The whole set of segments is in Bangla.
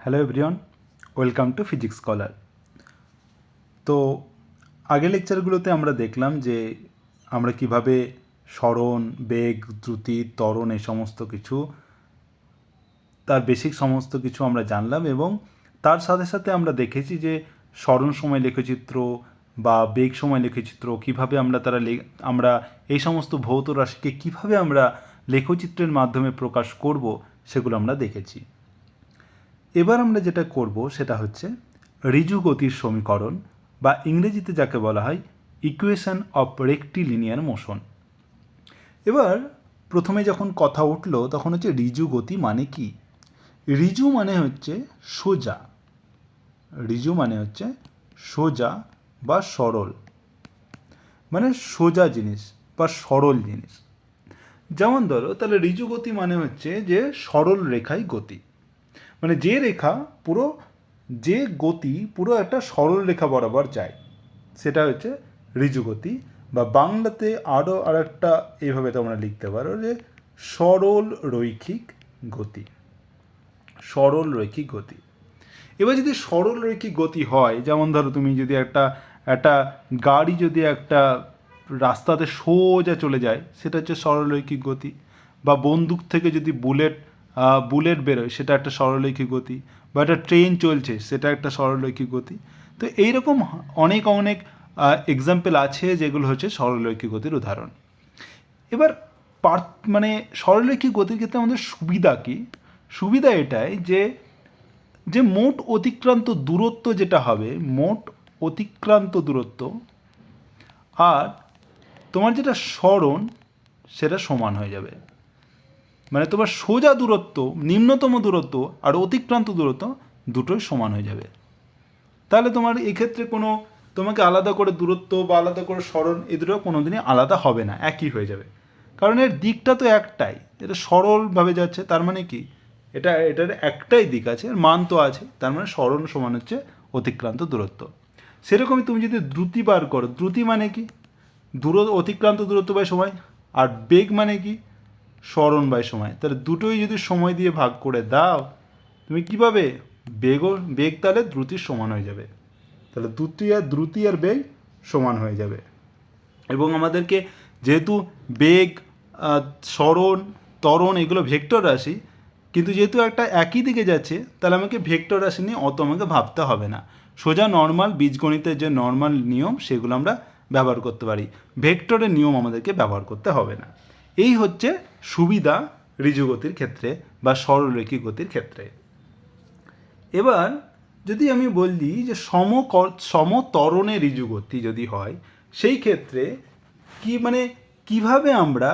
Hello everyone, welcome to physics scholar. তো আগের লেকচারগুলোতে আমরা দেখলাম যে আমরা কিভাবে সরণ, বেগ, দ্রুতি, ত্বরণ এই সমস্ত কিছু, তার বেসিক সমস্ত কিছু আমরা জানলাম এবং তার সাথে সাথে আমরা দেখেছি যে সরণ সময় লেখচিত্র বা বেগ সময় লেখচিত্র কীভাবে আমরা এই সমস্ত ভৌত রাশিকে কীভাবে আমরা লেখচিত্রের মাধ্যমে প্রকাশ করব সেগুলো আমরা দেখেছি। এবার আমরা যেটা করব সেটা হচ্ছে ঋজু গতির সমীকরণ বা ইংরেজিতে যাকে বলা হয় ইকুয়েশন অফ রেক্টিলিনিয়ার মোশন। এবার প্রথমে যখন কথা উঠলো তখন হচ্ছে ঋজু গতি মানে কি। ঋজু মানে হচ্ছে সোজা, ঋজু মানে হচ্ছে সোজা বা সরল, মানে সোজা জিনিস বা সরল জিনিস। যেমন ধরো তাহলে ঋজু গতি মানে হচ্ছে যে সরল রেখায় গতি, মানে যে গতি পুরো একটা সরল রেখা বরাবর যায় সেটা হচ্ছে ঋজু গতি, বা বাংলাতে আরও আরেকটা এইভাবে তোমরা লিখতে পারো যে সরল রৈখিক গতি, সরল রৈখিক গতি। এবার যদি সরল রৈখিক গতি হয়, যেমন ধরো তুমি যদি একটা গাড়ি যদি একটা রাস্তাতে সোজা চলে যায় সেটা হচ্ছে সরল রৈখিক গতি, বা বন্দুক থেকে যদি বুলেট বেরোয় সেটা একটা সরলরৈখিক গতি, বা একটা ট্রেন চলছে সেটা একটা সরলরৈখিক গতি। তো এইরকম অনেক অনেক এক্সাম্পল আছে যেগুলো হচ্ছে সরলরৈখিক গতির উদাহরণ। এবার মানে সরলরৈখিক গতির ক্ষেত্রে আমাদের সুবিধা কী? সুবিধা এটাই যে মোট অতিক্রান্ত দূরত্ব যেটা হবে, মোট অতিক্রান্ত দূরত্ব আর তোমার যেটা সরণ সেটা সমান হয়ে যাবে। মানে তোমার সোজা দূরত্ব, নিম্নতম দূরত্ব আর অতিক্রান্ত দূরত্ব দুটোই সমান হয়ে যাবে। তাহলে তোমার এক্ষেত্রে তোমাকে আলাদা করে দূরত্ব বা আলাদা করে সরণ এই দুটো কোনো দিনই আলাদা হবে না, একই হয়ে যাবে। কারণ এর দিকটা তো একটাই, এটা সরলভাবে যাচ্ছে, তার মানে কি এটার একটাই দিক আছে, এর মান তো আছে, তার মানে সরণ সমান হচ্ছে অতিক্রান্ত দূরত্ব। সেরকমই তুমি যদি দ্রুতি বার করো, দ্রুতি মানে কি অতিক্রান্ত দূরত্ব বাই সময়, আর বেগ মানে কি সরণ বাই সময়। তাহলে দুটোই যদি সময় দিয়ে ভাগ করে দাও তুমি কী পাবে? বেগ তাহলে দ্রুতির সমান হয়ে যাবে। তাহলে দ্রুতি আর বেগ সমান হয়ে যাবে। এবং আমাদেরকে যেহেতু বেগ, সরণ, ত্বরণ এগুলো ভেক্টর রাশি, কিন্তু যেহেতু একটা একই দিকে যাচ্ছে তাহলে আমাকে ভেক্টর রাশি নিয়ে আমাকে ভাবতে হবে না। সোজা নর্মাল বীজগণিতের যে নর্মাল নিয়ম সেগুলো আমরা ব্যবহার করতে পারি, ভেক্টরের নিয়ম আমাদেরকে ব্যবহার করতে হবে না। এই হচ্ছে সুবিধা ঋজু গতির ক্ষেত্রে বা সরলরৈখিক গতির ক্ষেত্রে। এবার যদি আমি বলি যে সমত্বরণে ঋজু গতি যদি হয়, সেই ক্ষেত্রে কিভাবে আমরা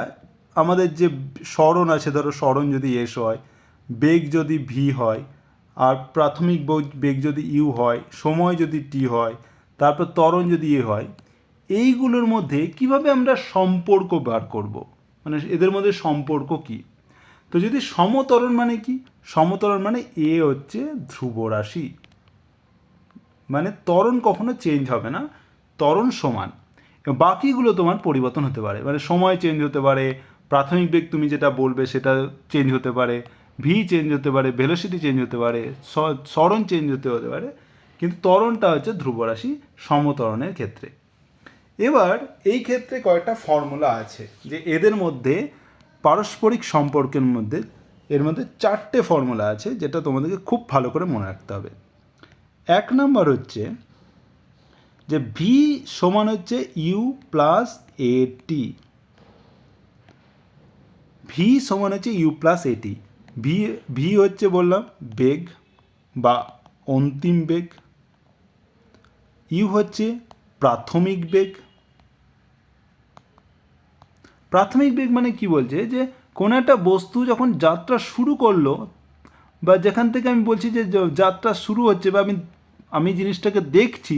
আমাদের যে সরণ আছে, ধরো সরণ যদি এস হয়, বেগ যদি ভি হয়, আর প্রাথমিক বেগ যদি ইউ হয়, সময় যদি টি হয়, তারপর ত্বরণ যদি এ হয়, এইগুলোর মধ্যে কিভাবে আমরা সম্পর্ক বার করব, মানে এদের মধ্যে সম্পর্ক কি। তো যদি সমত্বরণ মানে কি? সমত্বরণ মানে এ হচ্ছে ধ্রুব রাশি, মানে ত্বরণ কখনো চেঞ্জ হবে না, ত্বরণ সমান। বাকিগুলো তোমার পরিবর্তন হতে পারে, মানে সময় চেঞ্জ হতে পারে, প্রাথমিক বেগ তুমি যেটা বলবে সেটা চেঞ্জ হতে পারে, ভি চেঞ্জ হতে পারে, ভেলোসিটি চেঞ্জ হতে পারে, সরণ চেঞ্জ হতে পারে, কিন্তু ত্বরণটা হচ্ছে ধ্রুব রাশি সমত্বরণের ক্ষেত্রে। এবার এই ক্ষেত্রে কয়েকটা ফর্মুলা আছে যে এদের মধ্যে পারস্পরিক সম্পর্কের মধ্যে এর মধ্যে 4টে ফর্মুলা আছে যেটা তোমাদেরকে খুব ভালো করে মনে রাখতে হবে। 1 নম্বর হচ্ছে যে ভি সমান হচ্ছে ইউ প্লাস এটি, ভি সমান হচ্ছে ইউ প্লাস এটি। ভি হচ্ছে বললাম বেগ বা অন্তিম বেগ, ইউ হচ্ছে প্রাথমিক বেগ। প্রাথমিক বেগ মানে কি বলছে যে কোনো একটা বস্তু যখন যাত্রা শুরু করলো, বা যেখান থেকে আমি বলছি যে যাত্রা শুরু হচ্ছে, বা আমি জিনিসটাকে দেখছি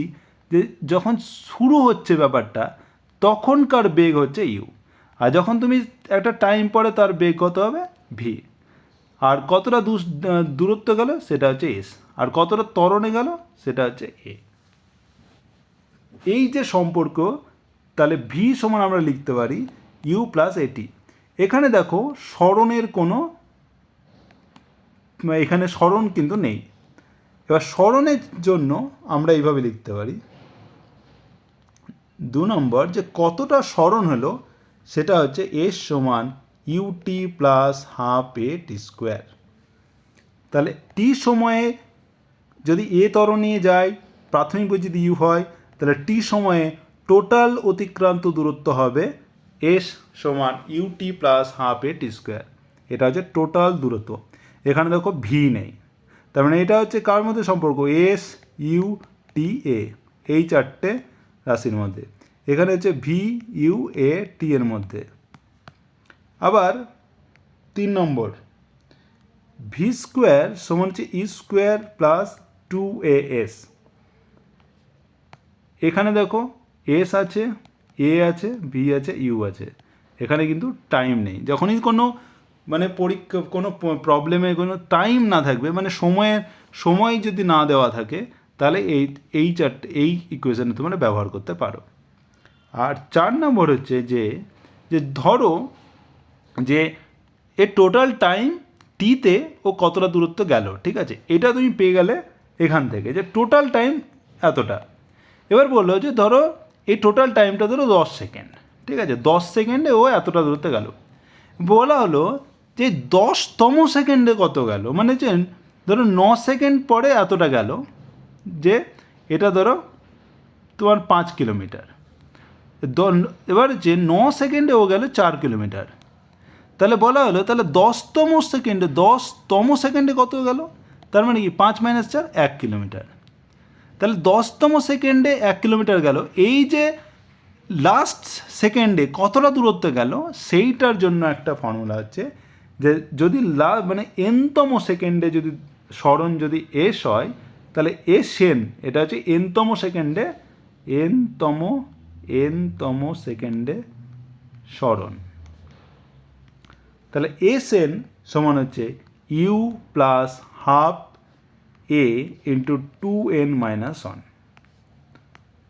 যে যখন শুরু হচ্ছে ব্যাপারটা তখনকার বেগ হচ্ছে ইউ, আর যখন তুমি একটা টাইম পরে তার বেগ কত হবে? ভি। আর কতটা দূরত্ব গেল সেটা হচ্ছে এস, আর কতটা ত্বরণে গেল সেটা হচ্ছে এ। এই যে সম্পর্ক, তাহলে ভি সমান আমরা লিখতে পারি ইউ প্লাস এটি। এখানে দেখো সরণের এখানে সরণ কিন্তু নেই, এবার সরণের জন্য আমরা এইভাবে লিখতে পারি 2 নম্বর যে কতটা সরণ হলো সেটা হচ্ছে এস সমান ইউটি প্লাস হাফ এ টি স্কোয়ার। তাহলে টি সময়ে যদি এ ত্বরণে যায়, প্রাথমিক বেগ যদি ইউ হয়, তাহলে টি সময়ে টোটাল অতিক্রান্ত দূরত্ব হবে এস সমান ইউটি প্লাস হাফ এ টি স্কোয়ার। এটা হচ্ছে টোটাল দূরত্ব। এখানে দেখো ভি নেই, তার মানে এটা হচ্ছে কার মধ্যে সম্পর্ক, এস ইউ টি এ, এই চারটে রাশির মধ্যে। এখানে হচ্ছে ভি ইউ এ টি এর মধ্যে। আবার 3 নম্বর ভি স্কোয়ার সমান হচ্ছে ই স্কোয়ার প্লাস 2as। এখানে দেখো এস আছে, এ আছে, ভি আছে, ইউ আছে। এখানে কিন্তু টাইম নেই। যখনই কোনো মানে পরীক্ষা কোনো প্রবলেমে কোনো টাইম না থাকবে, মানে সময় যদি না দেওয়া থাকে, তাহলে এই চারটে এই ইকুয়েশানে তোমরা ব্যবহার করতে পারো। আর 4 নম্বর হচ্ছে যে ধরো যে এর টোটাল টাইম টিতে ও কতটা দূরত্ব গেল, ঠিক আছে, এটা তুমি পেয়ে গেলে এখান থেকে যে টোটাল টাইম এতটা। এবার বললো যে ধরো এই টোটাল টাইমটা ধরো 10 সেকেন্ড, ঠিক আছে, 10 সেকেন্ডে ও এতটা দূরত্বে গেল। বলা হলো যে 10তম সেকেন্ডে কত গেল, মানে যে ধরো 9 সেকেন্ড পরে এতটা গেল, যে এটা ধরো তোমার 5 কিলোমিটার। এবার যে 9 সেকেন্ডে ও গেল 4 কিলোমিটার। তাহলে বলা হলো তাহলে 10তম সেকেন্ডে কত গেল, তার মানে কি 5 - 4 1 কিলোমিটার। তাহলে 10তম সেকেন্ডে 1 কিলোমিটার গেল। এই যে লাস্ট সেকেন্ডে কতটা দূরত্ব গেল সেইটার জন্য একটা ফর্মুলা হচ্ছে যে যদি মানে nতম সেকেন্ডে যদি সরণ যদি এস হয়, তাহলে এসএন এটা হচ্ছে nতম সেকেন্ডে সরণ। তাহলে এসএন সমান হচ্ছে you plus half a into 2n-1।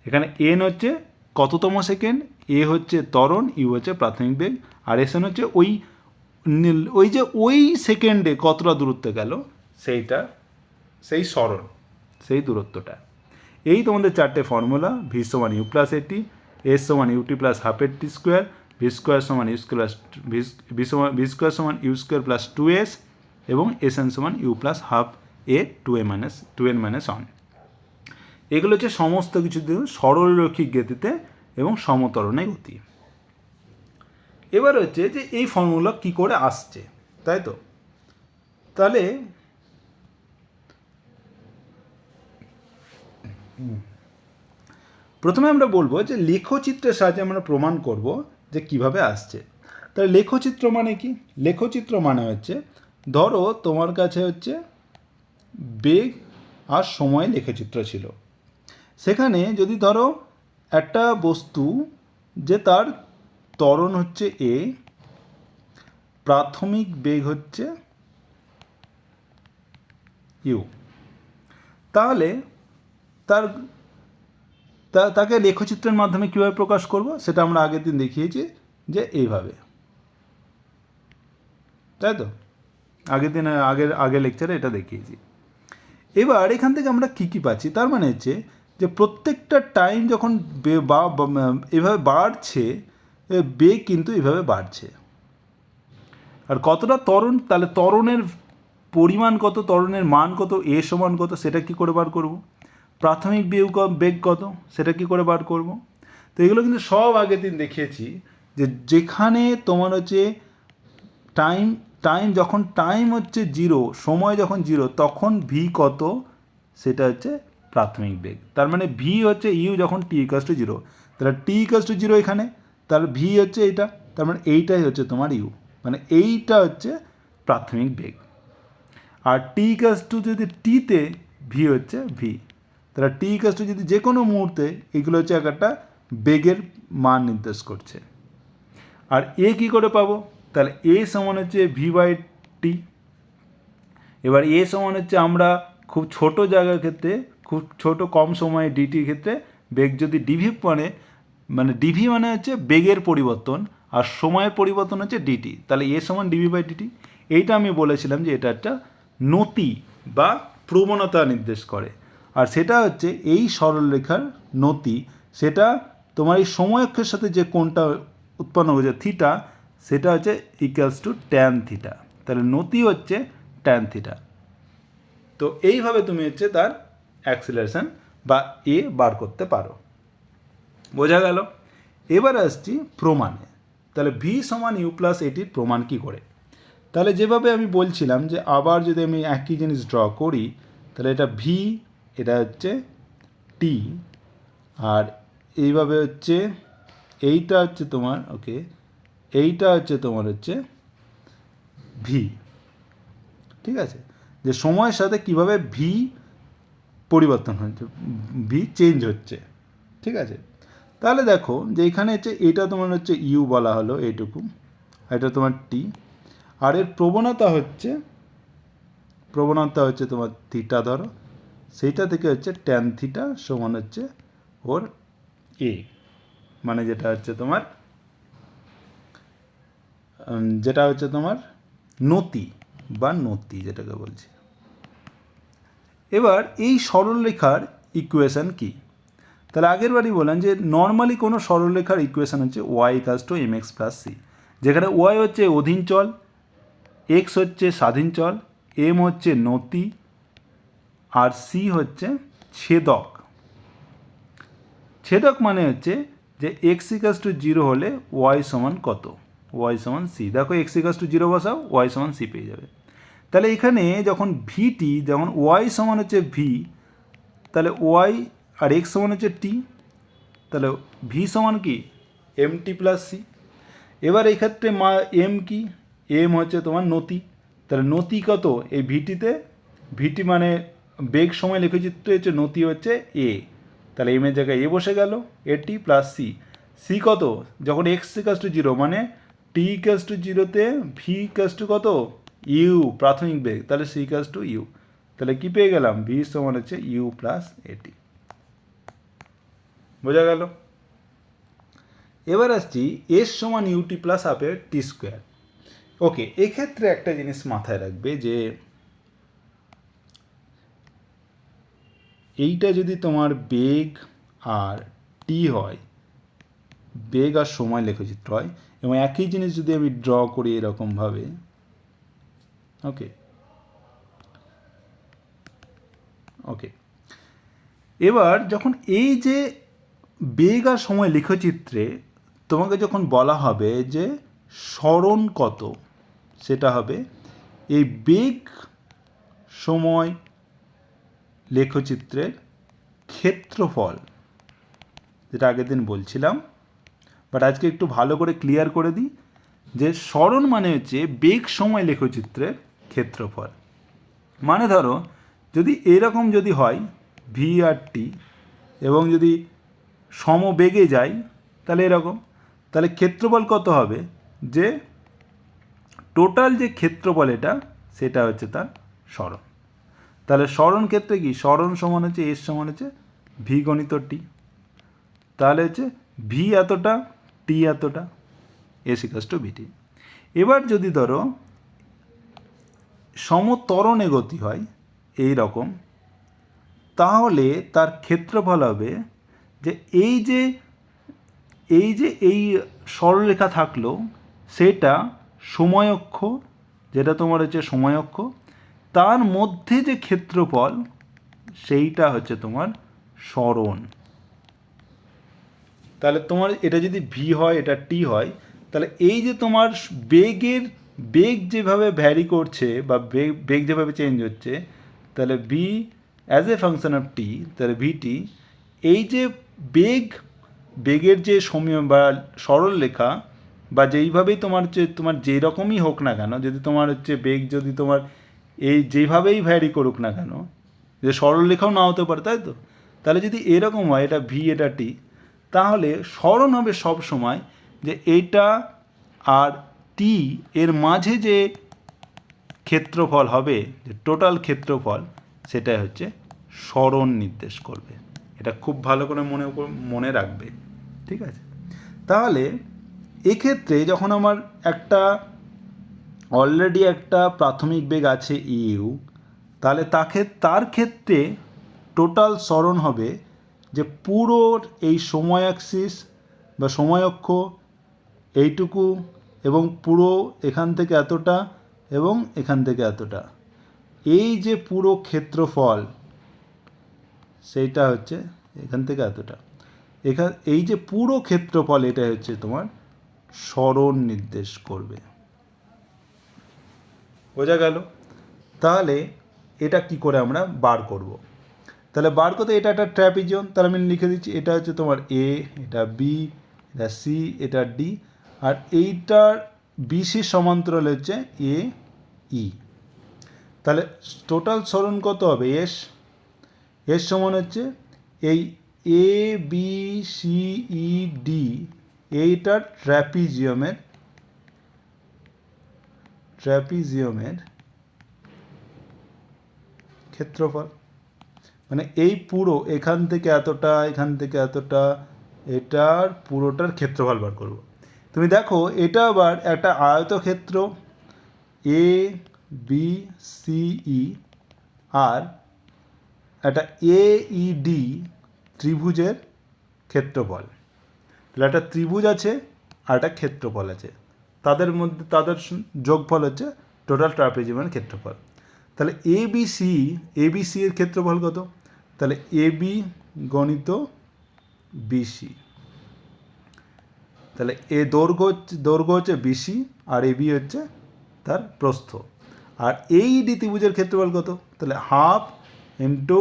এখানে এন হচ্ছে কততম সেকেন্ড, এ হচ্ছে ত্বরণ, ইউ হচ্ছে প্রাথমিক বেগ, আর এসএন হচ্ছে ওই সেকেন্ডে কতটা দূরত্ব গেল সেই সরণ, সেই দূরত্বটা। এই তোমাদের 4টে ফর্মুলা, ভি সমান ইউ প্লাস এটি, এস সমান ইউটি প্লাস হাফ এ টি স্কোয়ার, ভি স্কোয়ার সমান ইউ স্কোয়ার প্লাস 2s, এবং এসএন সমান you plus half A 2n-1। এগুলো হচ্ছে সমস্ত কিছু সরলরৈখিক গতিতে এবং সমত্বরণে গতি। এবার হচ্ছে যে এই ফর্মুলা কি করে আসছে, তাই তো? তাহলে প্রথমে আমরা বলবো যে লেখচিত্রের সাহায্যে আমরা প্রমাণ করব যে কিভাবে আসছে। তাহলে লেখচিত্র মানে কি? লেখচিত্র মানে হচ্ছে ধরো তোমার কাছে হচ্ছে বেগ আর সময় লেখচিত্র ছিল। সেখানে যদি ধরো একটা বস্তু যে তার ত্বরণ হচ্ছে এ, প্রাথমিক বেগ হচ্ছে ইউ, তাহলে তাকে লেখচিত্রের মাধ্যমে কীভাবে প্রকাশ করব সেটা আমরা আগের দিন দেখিয়েছি যে এইভাবে, তাই তো? আগের লেকচারে এটা দেখিয়েছি। এবার এখান থেকে আমরা কী পাচ্ছি, তার মানে হচ্ছে যে প্রত্যেকটা টাইম যখন এভাবে বাড়ছে, বেগ কিন্তু এভাবে বাড়ছে। আর কতটা ত্বরণ, তাহলে ত্বরণের পরিমাণ কত, ত্বরণের মান কত, এ সমান কত, সেটা কী করে বার করব? প্রাথমিক বেগ কত, সেটা কী করে বার করব? তো এগুলো কিন্তু সব আগের দিন দেখিয়েছি যে যেখানে তোমার হচ্ছে যখন টাইম হচ্ছে 0, সময় যখন 0, তখন ভি কত, সেটা হচ্ছে প্রাথমিক বেগ। তার মানে ভি হচ্ছে ইউ যখন t=0, তাহলে t=0 এখানে, তাহলে ভি হচ্ছে এইটা, তার মানে এইটাই হচ্ছে তোমার ইউ, মানে এইটা হচ্ছে প্রাথমিক বেগ। আর যদি টিতে ভি হচ্ছে ভি, তাহলে যদি যে কোনো মুহূর্তে, এগুলো হচ্ছে একটা বেগের মান নির্দেশ করছে। আর এ কী করে পাবো, তাহলে এ সমান হচ্ছে v/t। এবার এ সমান হচ্ছে আমরা খুব ছোট জায়গার ক্ষেত্রে, খুব ছোট কম সময়ে ডিটির ক্ষেত্রে বেগ যদি মানে ডিভি মানে হচ্ছে বেগের পরিবর্তন, আর সময়ের পরিবর্তন হচ্ছে ডিটি, তাহলে এ সমান dv/dt। এইটা আমি বলেছিলাম যে এটা একটা নতি বা প্রবণতা নির্দেশ করে। আর সেটা হচ্ছে এই সরলরেখার নতি, সেটা তোমার এই সময় অক্ষের সাথে যে কোণটা উৎপন্ন হয়েছে থিটা, সেটা হচ্ছে ইকুয়ালস টু ট্যান থিটা। তাহলে নতি হচ্ছে ট্যান থিটা। তো এইভাবে তুমি হচ্ছে তার অ্যাক্সিলারেশন বা এ বার করতে পারো। বোঝা গেল? এবার আসছি প্রমাণে। তাহলে ভি সমান ইউ প্লাস এটির প্রমাণ কী করে? তাহলে যেভাবে আমি বলছিলাম যে আবার যদি আমি একই জিনিস ড্র করি, তাহলে এটা ভি, এটা হচ্ছে টি, আর এইভাবে হচ্ছে এইটা হচ্ছে তোমার ওকে, এইটা হচ্ছে তোমার হচ্ছে ভি। ঠিক আছে, যে সময়ের সাথে কিভাবে ভি পরিবর্তন হচ্ছে, ভি চেঞ্জ হচ্ছে। ঠিক আছে, তাহলে দেখো যে এখানে হচ্ছে এটা তোমার হচ্ছে ইউ বলা হলো এইটুকু, এটা তোমার টি, আর এর প্রবণতা হচ্ছে তোমার থিটা ধরো, সেইটা থেকে হচ্ছে ট্যান থিটা সমান হচ্ছে ওর এ, মানে যেটা হচ্ছে তোমার নতি বা নতি যেটাকে বলছি। এবার এই সরলরেখার ইকুয়েশন কি? তাহলে আগের বারই বললাম যে নর্মালি কোনো সরলরেখার ইকুয়েশন হচ্ছে y equals to m x plus c, যেখানে ওয়াই হচ্ছে অধীন চল, এক্স হচ্ছে স্বাধীন চল, এম হচ্ছে নতি, আর সি হচ্ছে ছেদক। ছেদক মানে হচ্ছে যে এক্স ইকুয়ালস টু জিরো হলে ওয়াই সমান কত, ওয়াই সমান সি। দেখো এক্স ইকুয়ালস টু জিরো বসাও, ওয়াই সমান সি পেয়ে যাবে। তাহলে এখানে যখন ভিটি, যখন ওয়াই সমান হচ্ছে ভি, তাহলে ওয়াই আর এক্স সমান হচ্ছে টি, তাহলে ভি সমান কি এম টি প্লাস সি। এবার এই ক্ষেত্রে এম কি, এম হচ্ছে তোমার নতি, তাহলে নতি কত এই ভিটিতে, ভিটি মানে বেগ সময় লেখচিত্র হচ্ছে নতি হচ্ছে এ, তাহলে এম এর জায়গায় এ বসে গেল, এটি প্লাস সি। সি কত, যখন এক্স ইকাস টু জিরো মানে টি ইকাস টু জিরোতে ভি ইকাস টু কত ইউ, প্রাথমিক বেগ, তাহলে সি ইকাস টু ইউ, তাহলে কী পেয়ে গেলাম ভি সমান হচ্ছে ইউ প্লাস এটি। বোঝা গেল? এবার আসছি এস সমান ইউটি প্লাস হাফ টি স্কোয়ার। ওকে, এক্ষেত্রে একটা জিনিস মাথায় রাখবে যে এইটা যদি তোমার বেগ আর টি হয়, বেগ আর সময় লেখচিত্র হয়, এবং একই জিনিস যদি আমি ড্র করি এরকমভাবে, ওকে ওকে, এবার যখন এই যে বেগ আর সময় লেখচিত্রে তোমাকে যখন বলা হবে যে সরণ কত, সেটা হবে এই বেগ সময় লেখচিত্রের ক্ষেত্রফল, যেটা আগের দিন বলছিলাম, বাট আজকে একটু ভালো করে ক্লিয়ার করে দিই যে সরণ মানে হচ্ছে বেগ সময় লেখচিত্রের ক্ষেত্রফল। মানে ধরো যদি এরকম যদি হয় ভি আর টি, এবং যদি সমবেগে যায় তাহলে এরকম, তাহলে ক্ষেত্রফল কত হবে, যে টোটাল যে ক্ষেত্রফল এটা, সেটা হচ্ছে তার সরণ। তাহলে সরণ ক্ষেত্রে কি, সরণ সমান হচ্ছে এস সমান হচ্ছে ভি গণিত টি, তাহলে হচ্ছে ভি এতটা, টি এতটা, এস ইকাস টু ভিটি। এবার যদি ধরো সমত্বরণে গতি হয় এই রকম, তাহলে তার ক্ষেত্রফল হবে যে এই সরলরেখা থাকলো, সেটা সময় অক্ষ, যেটা তোমার হচ্ছে সময় অক্ষ, তার মধ্যে যে ক্ষেত্রফল সেইটা হচ্ছে তোমার সরণ। তাহলে তোমার এটা যদি ভি হয়, এটা টি হয়, তাহলে এই যে তোমার বেগ যেভাবে ভ্যারি করছে বা বেগ যেভাবে চেঞ্জ হচ্ছে, তাহলে V as a function of T, তাহলে ভিটি, এই যে বেগের যে সময় বা সরল রেখা বা যেইভাবেই তোমার হচ্ছে, তোমার যেই রকমই হোক না কেন, যদি তোমার হচ্ছে বেগ যদি তোমার এই যেভাবেই ভ্যারি করুক না কেন, যে সরল রেখাও না হতে পারে, তাই তো, তাহলে যদি এরকম হয় এটা ভি এটা টি, তাহলে সরণ হবে সব সময় যে এইটা আর টি এর মাঝে যে ক্ষেত্রফল হবে, যে টোটাল ক্ষেত্রফল, সেটাই হচ্ছে সরণ নির্দেশ করবে। এটা খুব ভালো করে মনে রাখবে, ঠিক আছে? তাহলে এক্ষেত্রে যখন আমার অলরেডি একটা প্রাথমিক বেগ আছে ইউ, তাহলে তার ক্ষেত্রে টোটাল সরণ হবে যে পুরো এই সময় অ্যাক্সিস বা সময় অক্ষ এইটুকু এবং পুরো এখান থেকে এতটা এবং এখান থেকে এতটা, এই যে পুরো ক্ষেত্রফল সেইটা হচ্ছে এখান থেকে এতটা, এই যে পুরো ক্ষেত্রফল এটা হচ্ছে তোমার সরণ নির্দেশ করবে। বোঝা গেল? তাহলে এটা কি করে আমরা বার করব? তাহলে বার করতে, এটা একটা ট্র্যাপিজিয়ন, তাহলে আমি লিখে দিচ্ছি এটা হচ্ছে তোমার এ, এটা বি, এটা সি, এটা ডি, আর এইটার বিসির সমান্তরাল হচ্ছে এ ই। তাহলে টোটাল সরণ কত হবে? এস সমান হচ্ছে এই A B C E D, এইটার ট্র্যাপিজিয়ামের ক্ষেত্রফল। মানে এই পুরো এখান থেকে এতটা, এখান থেকে এতটা, এটার পুরোটার ক্ষেত্রফল বার করব। তুমি দেখো এটা আবার একটা আয়তক্ষেত্র এ বি সি ই আর একটা এ ই ডি ত্রিভুজের ক্ষেত্রফল। তাহলে একটা ত্রিভুজ আছে আর একটা ক্ষেত্রফল আছে, তাদের মধ্যে তাদের যোগফল হচ্ছে টোটাল ট্রাপিজিয়ামের ক্ষেত্রফল। তাহলে এবিসি এর ক্ষেত্রফল কত? তাহলে এবি গণিত বিসি, তাহলে দৈর্ঘ্য হচ্ছে বিসি আর এবি হচ্ছে তার প্রস্থ। আর এই ডি ত্রিভুজের ক্ষেত্রফল কত? তাহলে হাফ ইন্টু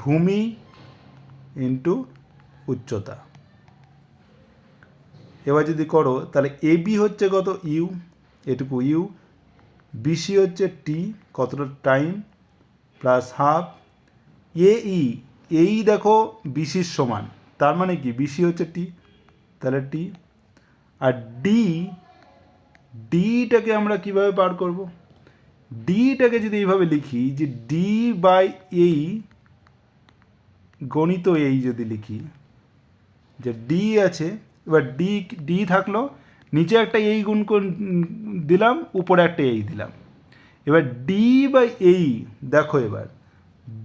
ভূমি ইন্টু উচ্চতা। এবার যদি করো তাহলে এবি হচ্ছে কত? ইউ, এটুকু ইউ, বিসি হচ্ছে টি, কতটা টাইম, প্লাস হাফ এই দেখো বিসির সমান, তার মানে কি বিসি হচ্ছে টি, তাহলে টি। আর ডিটাকে আমরা কিভাবে বার করব? ডিটাকে যদি এইভাবে লিখি যে ডি বাই এই গণিত এই যদি লিখি, যে ডি আছে, এবার ডি থাকলো, নিচে একটা এই গুণ দিলাম, উপরে একটা এই দিলাম। এবার ডি বাই এই দেখো, এবার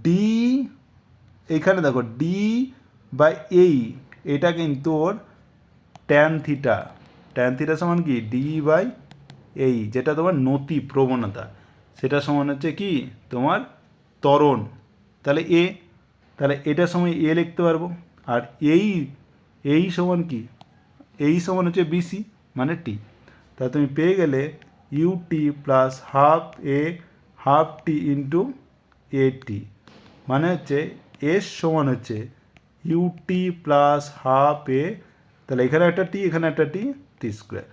ডি এখানে দেখো ডি বাই এই, এটা কিন্তু ওর ট্যান থিটা সমান কি? ডি বাই এই, যেটা তোমার নতি প্রবণতা, সেটা সমান হচ্ছে কি? তোমার ত্বরণ। তাহলে এটা সময় এ লিখতে পারবো। আর এই সমান কি? এই সমান হচ্ছে বিসি মানে টি। তাহলে তুমি পেয়ে গেলে ইউটি প্লাস হাফ টি ইন্টু এ টি, মানে হচ্ছে এস সমান হচ্ছে ইউটি প্লাস হাফ এ, তাহলে এখানে একটা টি, এখানে একটা টি, টি স্কোয়ার।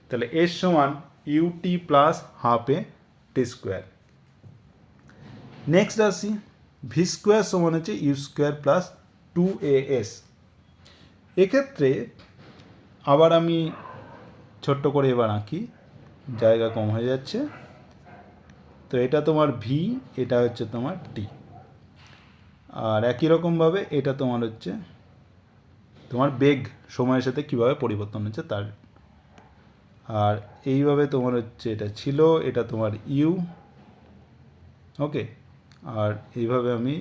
তাহলে এস সমান ইউটি প্লাস হাফ এ টি স্কোয়ার। নেক্সট আসি, ভি স্কোয়ার সমান হচ্ছে ইউ স্কোয়ার প্লাস 2as। এক্ষেত্রে আবার আমি ছোট্ট করে এবার আঁকি, জায়গা কম হয়ে যাচ্ছে। তো এটা তোমার ভি, এটা হচ্ছে তোমার টি, আর একই রকমভাবে এটা তোমার হচ্ছে তোমার বেগ সময়ের সাথে কীভাবে পরিবর্তন হচ্ছে তার। আর এইভাবে তোমার হচ্ছে এটা ছিল, এটা তোমার ইউ, ওকে। আর এইভাবে আমি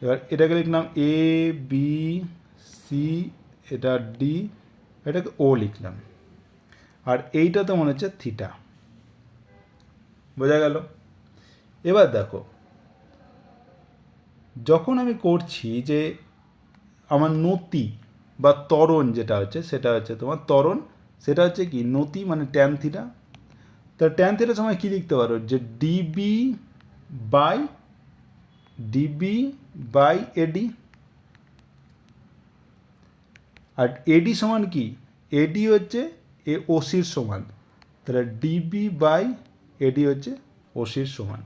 এবার এটাকে লিখলাম এ বি সি, এটা ডি, এটাকে ও লিখলাম, আর এইটা তো মনে হচ্ছে থিটা। বোঝা গেল? এবার দেখো, যখন আমি করছি যে আমার নতি বা ত্বরণ যেটা হচ্ছে, সেটা হচ্ছে তোমার ত্বরণ, সেটা হচ্ছে কি? নতি মানে ট্যান থিটা। তার ট্যান থিটার সময় কী লিখতে পারো? যে ডিবি বাই এডি। আর এডি সমান কি? এডি হচ্ছে এ ওসির সমান, তাহলে ডিবি বাই এডি হচ্ছে ওসির সমান।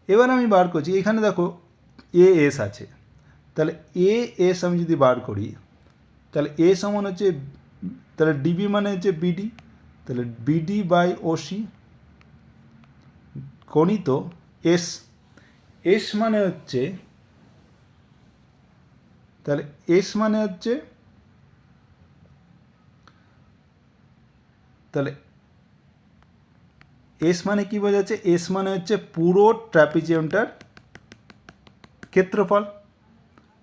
এবার আমি বার করছি, এখানে দেখো এ এস আছে, তাহলে এ এস আমি যদি বার করি, তাহলে এ সমান হচ্ছে, তাহলে ডিবি মানে হচ্ছে বিডি, তাহলে বিডি বাই ওসি গণিত এস মানে হচ্ছে, তাহলে এস মানে হচ্ছে, তাহলে এস মানে কি বোঝাচ্ছে? এস মানে হচ্ছে পুরো ট্র্যাপিজিয়ামটার ক্ষেত্রফল।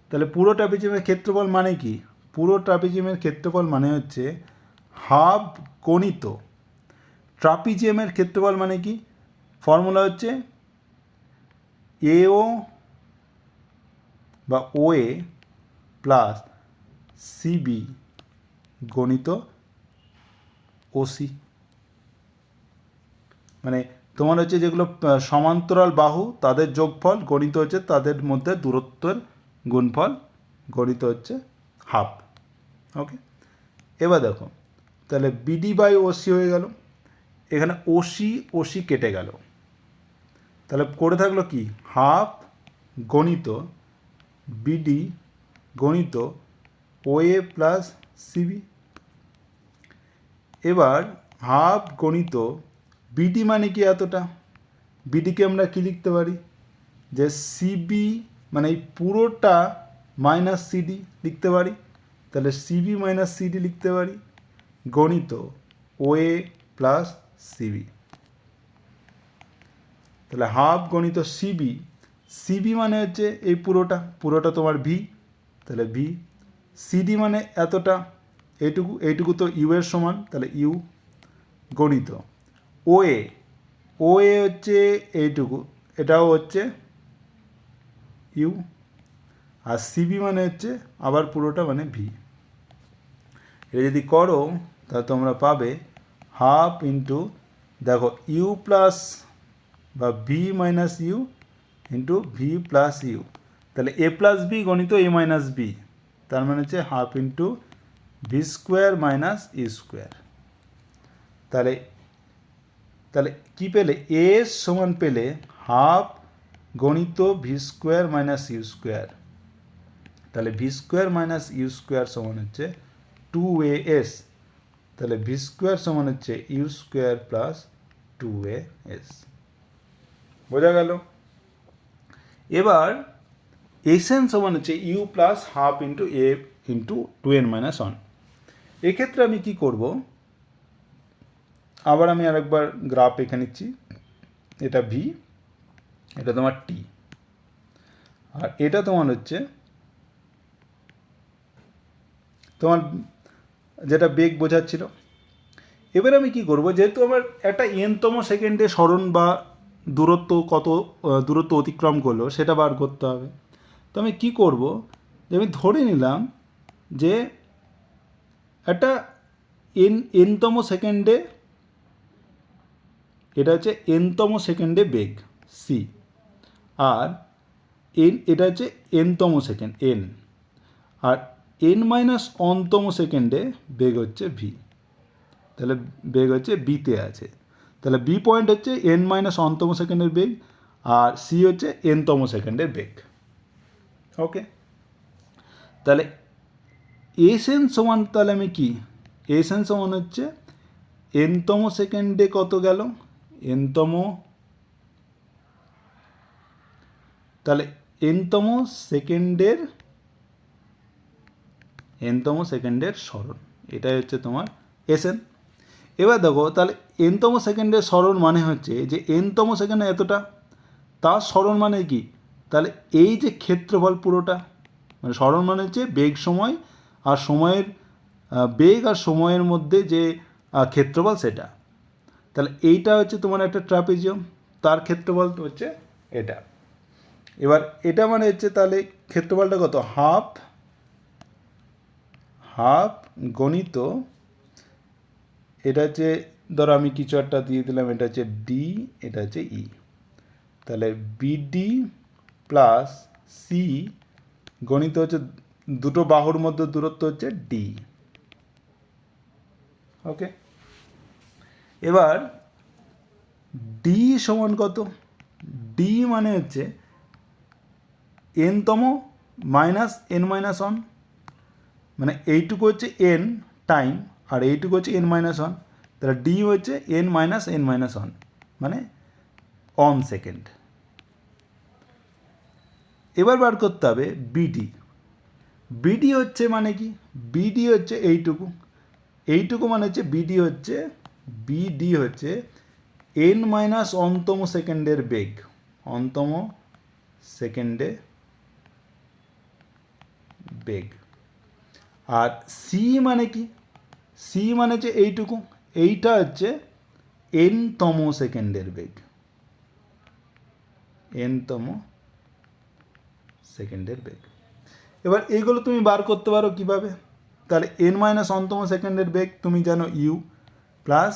তাহলে পুরো ট্র্যাপিজিয়ামের ক্ষেত্রফল মানে কি? পুরো ট্র্যাপিজিয়ামের ক্ষেত্রফল মানে হচ্ছে হাফ গণিত ট্রাপিজিয়ামের ক্ষেত্রফল মানে কি? ফর্মুলা হচ্ছে এও বা ও এ প্লাস সিবি গণিত ওসি। মানে তোমার হচ্ছে যেগুলো সমান্তরাল বাহু তাদের যোগফল গণিত হচ্ছে তাদের মধ্যে দূরত্বের গুণফল গণিত হচ্ছে হাফ। ওকে, এবার দেখো তাহলে বিডি বাই ওসি হয়ে গেল। এখানে ওসি ওসি কেটে গেল, তাহলে করে থাকলো কি? হাফ গণিত বিডি গণিত ওএ প্লাস সিবি। এবার হাফ গণিত বিডি মানে কি এতটা, বিডিকে আমরা কি লিখতে পারি? যে সিবি মানে এই পুরোটা মাইনাস সিডি লিখতে পারি। তাহলে সিবি মাইনাস সিডি লিখতে পারি গণিত ওএ প্লাস সিবি। তাহলে হাফ গণিত সিবি, সিবি মানে হচ্ছে এই পুরোটা, পুরোটা তোমার ভি, তাহলে ভি। সিডি মানে এতটা, এইটুকু, এইটুকু তো ইউ এর সমান, তাহলে ইউ গণিত ওএ, ওএ হচ্ছে এইটুকু, এটাও হচ্ছে ইউ। আর সিবি মানে হচ্ছে আবার পুরোটা মানে ভি। এটা যদি করো তাহলে তোমরা পাবে হাফ ইন্টু, দেখো ইউ প্লাস বা v minus u into v plus u, তাহলে এ প্লাস বি গণিত এ মাইনাস বি, তার মানে হচ্ছে half into V square minus you square. তাহলে তাহলে কী পেলে? এ সমান পেলে হাফ গণিত V square minus you square. তাহলে V square minus you square সমান হচ্ছে 2as। তাহলে ভি স্কোয়ার সমান হচ্ছে ইউ স্কোয়ার প্লাস 2as। বোঝা গেল? এবার এসএন সমান হচ্ছে you plus half into A into 2n minus 1। এক্ষেত্রে আমি কি করব? আবার আমি আরেকবার গ্রাফ এঁকে নিচ্ছি। এটা ভি, এটা তোমার টি, আর এটা তোমার হচ্ছে তোমার যেটা বেগ বোঝাচ্ছিল। এবার আমি কি করব? যেহেতু আমার একটা এনতম সেকেন্ডে সরণ বা দূরত্ব কত দূরত্ব অতিক্রম করলো সেটা বার করতে হবে। তো আমি কি করব? যে আমি ধরে নিলাম যে একটা এনতম সেকেন্ডে, এটা হচ্ছে এনতম সেকেন্ডে বেগ সি, আর এটা হচ্ছে এনতম সেকেন্ড এন, আর এন মাইনাস অনতম সেকেন্ডে বেগ হচ্ছে ভি। তাহলে বেগ হচ্ছে বিতে আছে, তাহলে বি পয়েন্ট হচ্ছে এন মাইনাস অনতম সেকেন্ডের বেগ, আর সি হচ্ছে এনতম সেকেন্ডের বেগ। ওকে, তাহলে এস এন সমান, তাহলে আমি কি? এস এন সমান হচ্ছে এনতম সেকেন্ডে কত গেল? এনতম, তাহলে এনতম সেকেন্ডের সরণ, এটাই হচ্ছে তোমার এসএন। এবার দেখো তাহলে এনতম সেকেন্ডের সরণ মানে হচ্ছে যে এনতম সেকেন্ডে এতটা, তার সরণ মানে কি? তাহলে এই যে ক্ষেত্রফল পুরোটা, মানে সরণ মানে হচ্ছে বেগ সময় আর সময়ের, বেগ আর সময়ের মধ্যে যে ক্ষেত্রফল সেটা। তাহলে এইটা হচ্ছে তোমার একটা ট্রাপিজিয়াম, তার ক্ষেত্রফল হচ্ছে এটা। এবার এটা মানে হচ্ছে তাহলে ক্ষেত্রফলটা কত? হাফ গণিত, এটা হচ্ছে ধরো আমি কিছু একটা দিয়ে দিলাম, এটা হচ্ছে ডি, এটা হচ্ছে ই, তাহলে বিডি প্লাস সি গণিত হচ্ছে দুটো বাহুর মধ্যে দূরত্ব হচ্ছে ডি। ওকে, এবার ডি সমান কত? ডি মানে হচ্ছে এনতম মাইনাস এন মাইনাস 1, মানে এইটুকু হচ্ছে এন টাইম আর এইটুকু হচ্ছে এন মাইনাস 1, তাহলে ডি হচ্ছে এন মাইনাস 1, মানে অন সেকেন্ড। এবার বার করতে হবে বিডি। বিডি হচ্ছে মানে কি? বিডি হচ্ছে এইটুকু, এইটুকু মানে হচ্ছে বিডি হচ্ছে n মাইনাস অনতম সেকেন্ডের বেগ, অনতম সেকেন্ডে বেগ। আর সি মানে কি? সি মানে হচ্ছে এইটুকু, এইটা হচ্ছে n-তম সেকেন্ডের বেগ, n-তম সেকেন্ডের বেগ। এবার এইগুলো তুমি বার করতে পারো কিভাবে? তাহলে n মাইনাস অনতম সেকেন্ডের বেগ তুমি জানো ইউ প্লাস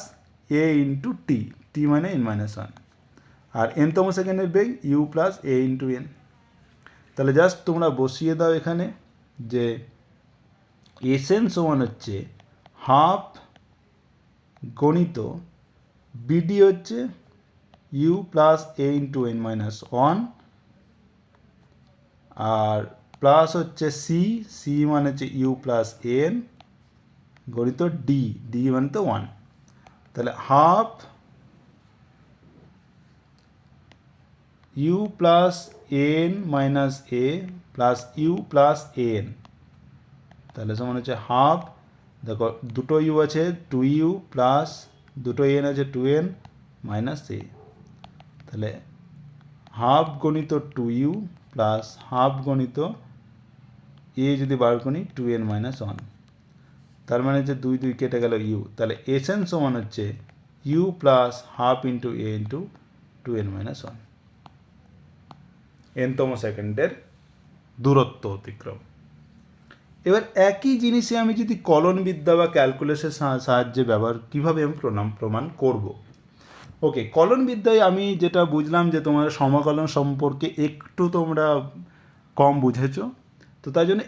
এ ইন্টু টি, টি মানে n মাইনাস ওয়ান, আর n-তম সেকেন্ডের বেগ ইউ প্লাস এ ইন্টু এন। তাহলে জাস্ট তোমরা বসিয়ে দাও এখানে যে এসএন সমান হচ্ছে হাফ গণিত বিডি হচ্ছে you plus A into n minus one, আর প্লাস হচ্ছে সি, সি মানে হচ্ছে ইউ প্লাস এন গণিত ডি, ডি মানে তো ওয়ান। তাহলে half u plus n minus a plus u plus n, তাহলে সমান হচ্ছে হাফ, দেখো দুটো ইউ আছে টু ইউ প্লাস দুটো এন আছে টু এন মাইনাস এ, তাহলে হাফ গণিত টু ইউ প্লাস হাফ গণিত এ যদি বার করি টু এন মাইনাস ওয়ান, তার মানে হচ্ছে দুই দুই কেটে গেল ইউ, তাহলে এস এন সমান হচ্ছে you plus half into A into two N minus one, n-তম সেকেন্ডের দূরত্ব অতিক্রম। এবার একই জিনিসে আমি যদি কলনবিদ্যা বা ক্যালকুলেশনের সাহায্যে কীভাবে আমি প্রমাণ করব। ওকে, কলনবিদ্যায় আমি যেটা বুঝলাম যে তোমার সমাকলন সম্পর্কে একটু তোমরা কম বুঝেছো, তো তাই জন্য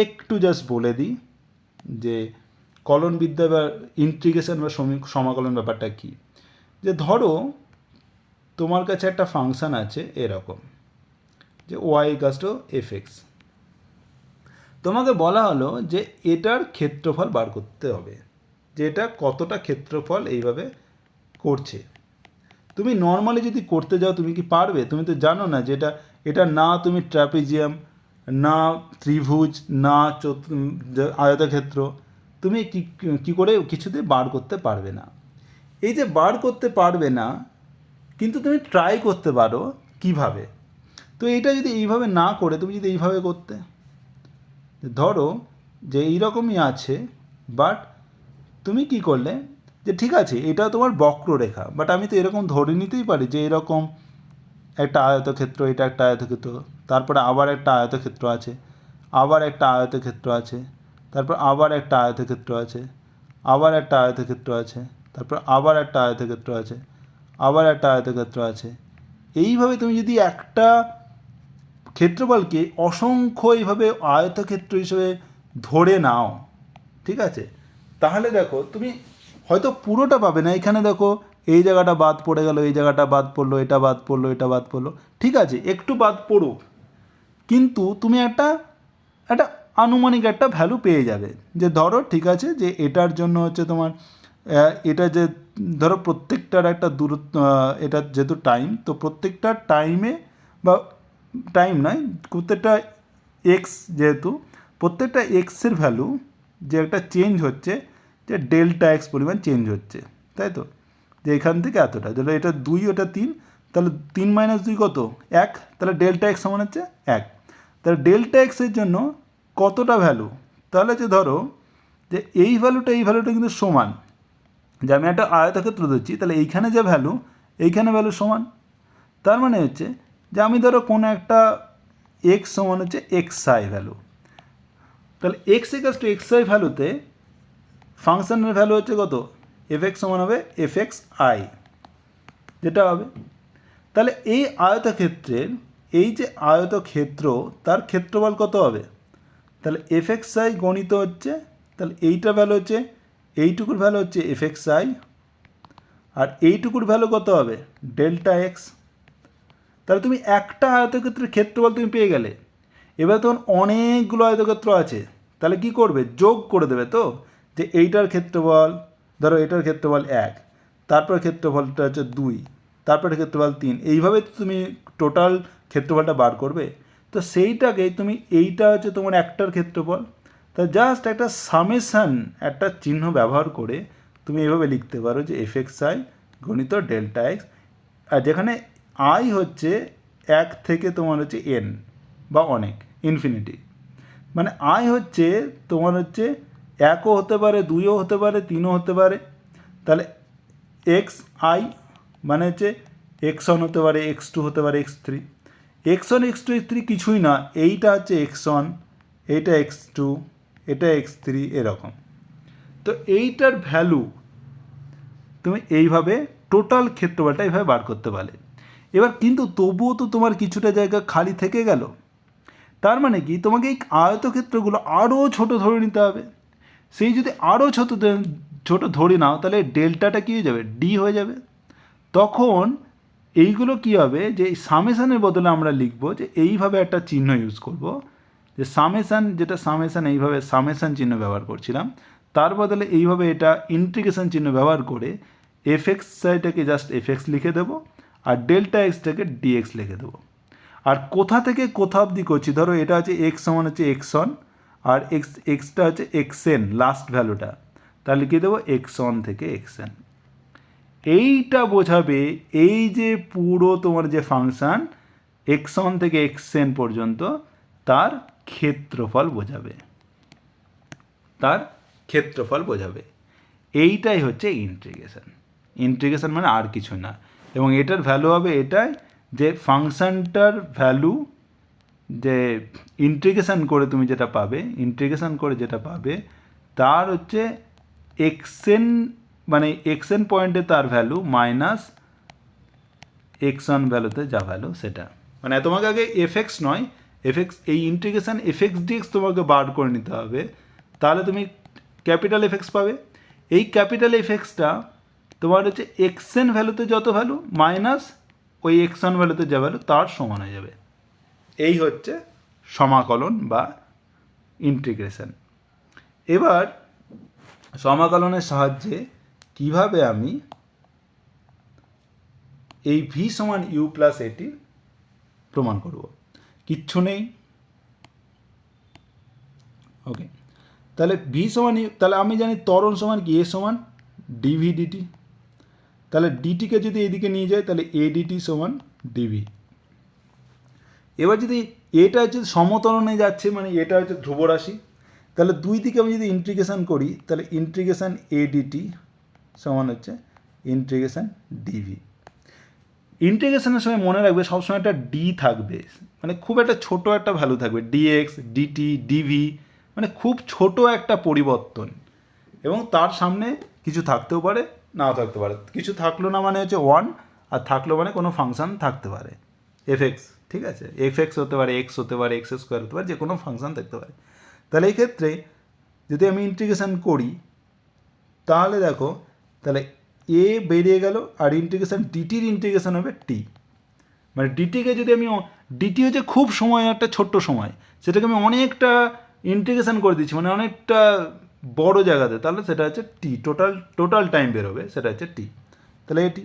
একটু জাস্ট বলে দিই যে কলনবিদ্যা বা ইন্টিগ্রেশন বা সমাকলন ব্যাপারটা কী। যে ধরো তোমার কাছে একটা ফাংশান আছে এরকম যে y equals to f x, তোমাকে বলা হলো যে এটার ক্ষেত্রফল বার করতে হবে, যে এটা কতটা ক্ষেত্রফল এইভাবে করছে। তুমি নর্মালি যদি করতে যাও তুমি কি পারবে? তুমি তো জানো না যে এটা না তুমি ট্র্যাপিজিয়াম, না ত্রিভুজ, না আয়তক্ষেত্র, তুমি কি করে কিছুতে বার করতে পারবে না। এই যে বার করতে পারবে না, কিন্তু তুমি ট্রাই করতে পারো কিভাবে। তো এইটা যদি এইভাবে না করে তুমি যদি এইভাবে করতে, ধরো যে এইরকমই আছে, বাট তুমি কি করলে যে ঠিক আছে এটা তোমার বক্ররেখা, বাট আমি তো এরকম ধরে নিতেই পারি যে এরকম একটা আয়তক্ষেত্র, এটা একটা আয়তক্ষেত্র, তারপরে আবার একটা আয়তক্ষেত্র আছে, আবার একটা আয়তক্ষেত্র আছে, তারপর আবার একটা আয়তক্ষেত্র আছে, আবার একটা আয়তক্ষেত্র আছে, তারপর আবার একটা আয়তক্ষেত্র আছে, আবার একটা আয়তক্ষেত্র আছে। এইভাবে তুমি যদি একটা ক্ষেত্রফলকে অসংখ্য এইভাবে আয়তক্ষেত্র হিসেবে ধরে নাও, ঠিক আছে, তাহলে দেখো তুমি হয়তো পুরোটা পাবে না। এখানে দেখো এই জায়গাটা বাদ পড়ে গেল, এই জায়গাটা বাদ পড়লো, এটা বাদ পড়লো, এটা বাদ পড়লো, ঠিক আছে একটু বাদ পড়ুক, কিন্তু তুমি একটা আনুমানিক একটা ভ্যালু পেয়ে যাবে। যে ধরো ঠিক আছে যে এটার জন্য হচ্ছে তোমার এটা যে ধরো প্রত্যেকটার একটা দূরত্ব, এটা যেহেতু টাইম, তো প্রত্যেকটা টাইমে বা টাইম নয়, প্রত্যেকটা এক্স, যেহেতু প্রত্যেকটা এক্সের ভ্যালু যে একটা চেঞ্জ হচ্ছে, যে ডেল্টা এক্স পরিমাণ চেঞ্জ হচ্ছে, তাই তো, যে এখান থেকে এতটা, ধরো এটা 2 ওটা 3, তাহলে 3 মাইনাস 2 কত? 1, তাহলে ডেল্টা এক্স সমান হচ্ছে 1। তাহলে ডেল্টা এক্সের জন্য কতটা ভ্যালু? তাহলে যে ধরো যে এই ভ্যালুটা কিন্তু সমান, যে আমি একটা আয়তক্ষেত্র দিচ্ছি, তাহলে এইখানে যে ভ্যালু এইখানে ভ্যালু সমান। তার মানে হচ্ছে যে আমি ধরো কোনো একটা এক্স সমান হচ্ছে এক্স আই ভ্যালু, তাহলে x equals to x I ভ্যালুতে ফাংশনের ভ্যালু হচ্ছে কত? এফ এক্স সমান হবে এফ এক্স আই, যেটা হবে। তাহলে এই আয়তক্ষেত্রের এই যে আয়তক্ষেত্র তার ক্ষেত্রফল কত হবে? তাহলে এফ এক্স আই গণিত হচ্ছে, তাহলে এইটা ভ্যালু হচ্ছে, এইটুকুর ভ্যালু হচ্ছে এফ এক্স আই, আর এইটুকুর ভ্যালু কত হবে? Delta X. তাহলে তুমি একটা আয়তক্ষেত্রের ক্ষেত্রফল তুমি পেয়ে গেলে। এবার তখন অনেকগুলো আয়তক্ষেত্র আছে, তাহলে কি করবে? যোগ করে দেবে তো, যে এইটার ক্ষেত্রফল, ধরো এটার ক্ষেত্রফল 1, তারপর ক্ষেত্রফলটা হচ্ছে 2, তারপরে ক্ষেত্রফল 3, এইভাবে তুমি টোটাল ক্ষেত্রফলটা বার করবে। তো সেইটাকে তুমি, এইটা হচ্ছে তোমার একটার ক্ষেত্রফল, তা জাস্ট একটা সামেশান, একটা চিহ্ন ব্যবহার করে তুমি এভাবে লিখতে পারো যে এফ এক্স আই গণিত ডেল্টা এক্স, আর যেখানে আই হচ্ছে 1 থেকে তোমার হচ্ছে এন বা অনেক ইনফিনিটি, মানে আই হচ্ছে তোমার হচ্ছে 1ও হতে পারে, 2ও হতে পারে, 3ও হতে পারে। তাহলে এক্স আই মানে হচ্ছে এক্স ওয়ান হতে পারে, এক্স টু হতে পারে, x three. X one x two x three কিছুই না, এইটা হচ্ছে এক্স ওয়ান, এইটা এক্স টু, এটা এক্স থ্রি, এরকম। তো এইটার ভ্যালু তুমি এইভাবে টোটাল ক্ষেত্রফলটা এইভাবে বার করতে পারলে। এবার কিন্তু তবুও তো তোমার কিছুটা জায়গা খালি থেকে গেল, তার মানে কি তোমাকে এই আয়তক্ষেত্রগুলো আরও ছোট ধরে নিতে হবে। সেই যদি আরও ছোট ধরে নাও, তাহলে ডেল্টাটা কী হয়ে যাবে, ডি হয়ে যাবে। তখন এইগুলো কী হবে, যে সামেশানের বদলে আমরা লিখব যে এইভাবে একটা চিহ্ন ইউজ করব, যে সামেশান, যেটা সামেশান এইভাবে সামেশান চিহ্ন ব্যবহার করছিলাম, তার বদলে এইভাবে এটা ইন্টিগ্রেশন চিহ্ন ব্যবহার করে এফ এক্স সাইডটাকে জাস্ট এফ এক্স লিখে দেবো, আর ডেল্টা এক্সটাকে ডিএক্স লিখে দেবো। আর কোথা থেকে কোথা অবধি করছি, ধরো এটা হচ্ছে এক্স সমান হচ্ছে এক্স অন, আর এক্সটা হচ্ছে এক্স এন লাস্ট ভ্যালুটা, তাহলে লিখে দেবো এক্স অন থেকে এক্স এন। এইটা বোঝাবে এই যে পুরো তোমার যে ফাংশান এক্স অন থেকে এক্স এন পর্যন্ত, তার ক্ষেত্রফল বোঝাবে, তার ক্ষেত্রফল বোঝাবে। এইটাই হচ্ছে ইন্টিগ্রেশন। ইন্টিগ্রেশন মানে আর কিছু না, এবং এটার ভ্যালু হবে এটাই, যে ফাংশানটার ভ্যালু, যে ইন্টিগ্রেশন করে তুমি যেটা পাবে, ইন্টিগ্রেশন করে যেটা পাবে তার হচ্ছে এক্সএন, মানে এক্সএন পয়েন্টে তার ভ্যালু মাইনাস এক্স ওয়ান ভ্যালুতে যা ভ্যালু সেটা, মানে তোমাকে আগে এফএক্স নয়, এফএক্স এই ইন্টিগ্রেশন এফএক্স ডিএক্স তোমাকে বার করে নিতে হবে, তাহলে তুমি ক্যাপিটাল এফএক্স পাবে। এই ক্যাপিটাল এফএক্সটা তোমার হচ্ছে এক্সএন ভ্যালুতে যত ভ্যালু মাইনাস ওই এক্স ওয়ান ভ্যালুতে যা ভ্যালু তার সমান হয়ে যাবে। এই হচ্ছে সমাকলন বা ইন্টিগ্রেশন। এবার সমাকলনের সাহায্যে কিভাবে আমি এই ভি সমান ইউ প্লাস এটি প্রমাণ করব, কিচ্ছু নেই। ওকে, তাহলে ভি সমান ইউ, তাহলে আমি জানি ত্বরণ সমান কি, এ সমান ডিভি ডিটি। তাহলে ডিটিকে যদি এদিকে নিয়ে যায়, তাহলে এ ডিটি সমান ডিভি। এবার যদি এটা হচ্ছে সমতরণে যাচ্ছে, মানে এটা হচ্ছে ধ্রুবরাশি, তাহলে দুই দিকে আমি যদি ইন্টিগ্রেশন করি, তাহলে ইন্টিগ্রেশন এ ডিটি সমান হচ্ছে ইন্টিগ্রেশন ডিভি। ইন্টিগ্রেশনের সময় মনে রাখবে সবসময় একটা ডি থাকবে, মানে খুব একটা ছোট একটা ভ্যালু থাকবে, ডিএক্স ডিটি ডিভি, মানে খুব ছোট একটা পরিবর্তন, এবং তার সামনে কিছু থাকতেও পারে নাও থাকতে পারে। কিছু থাকলো না মানে হচ্ছে ওয়ান, আর থাকলো মানে কোনো ফাংশান থাকতে পারে এফএক্স, ঠিক আছে, এফএক্স হতে পারে, এক্স হতে পারে, এক্স স্কোয়ার হতে পারে, যে কোনো ফাংশান থাকতে পারে। তাহলে এই ক্ষেত্রে যদি আমি ইন্টিগ্রেশন করি, তাহলে দেখো, তাহলে এ বেরিয়ে গেল, আর ইন্টিগ্রেশন ডিটির ইন্টিগ্রেশন হবে টি, মানে ডিটিকে যদি আমি, ডিটি হচ্ছে খুব সময়, একটা ছোট্ট সময়, সেটাকে আমি অনেকটা ইন্টিগ্রেশন করে দিচ্ছি, মানে অনেকটা বড় জায়গাতে, তাহলে সেটা হচ্ছে টি, টোটাল টাইম বেরোবে, সেটা হচ্ছে টি, তাহলে এটি।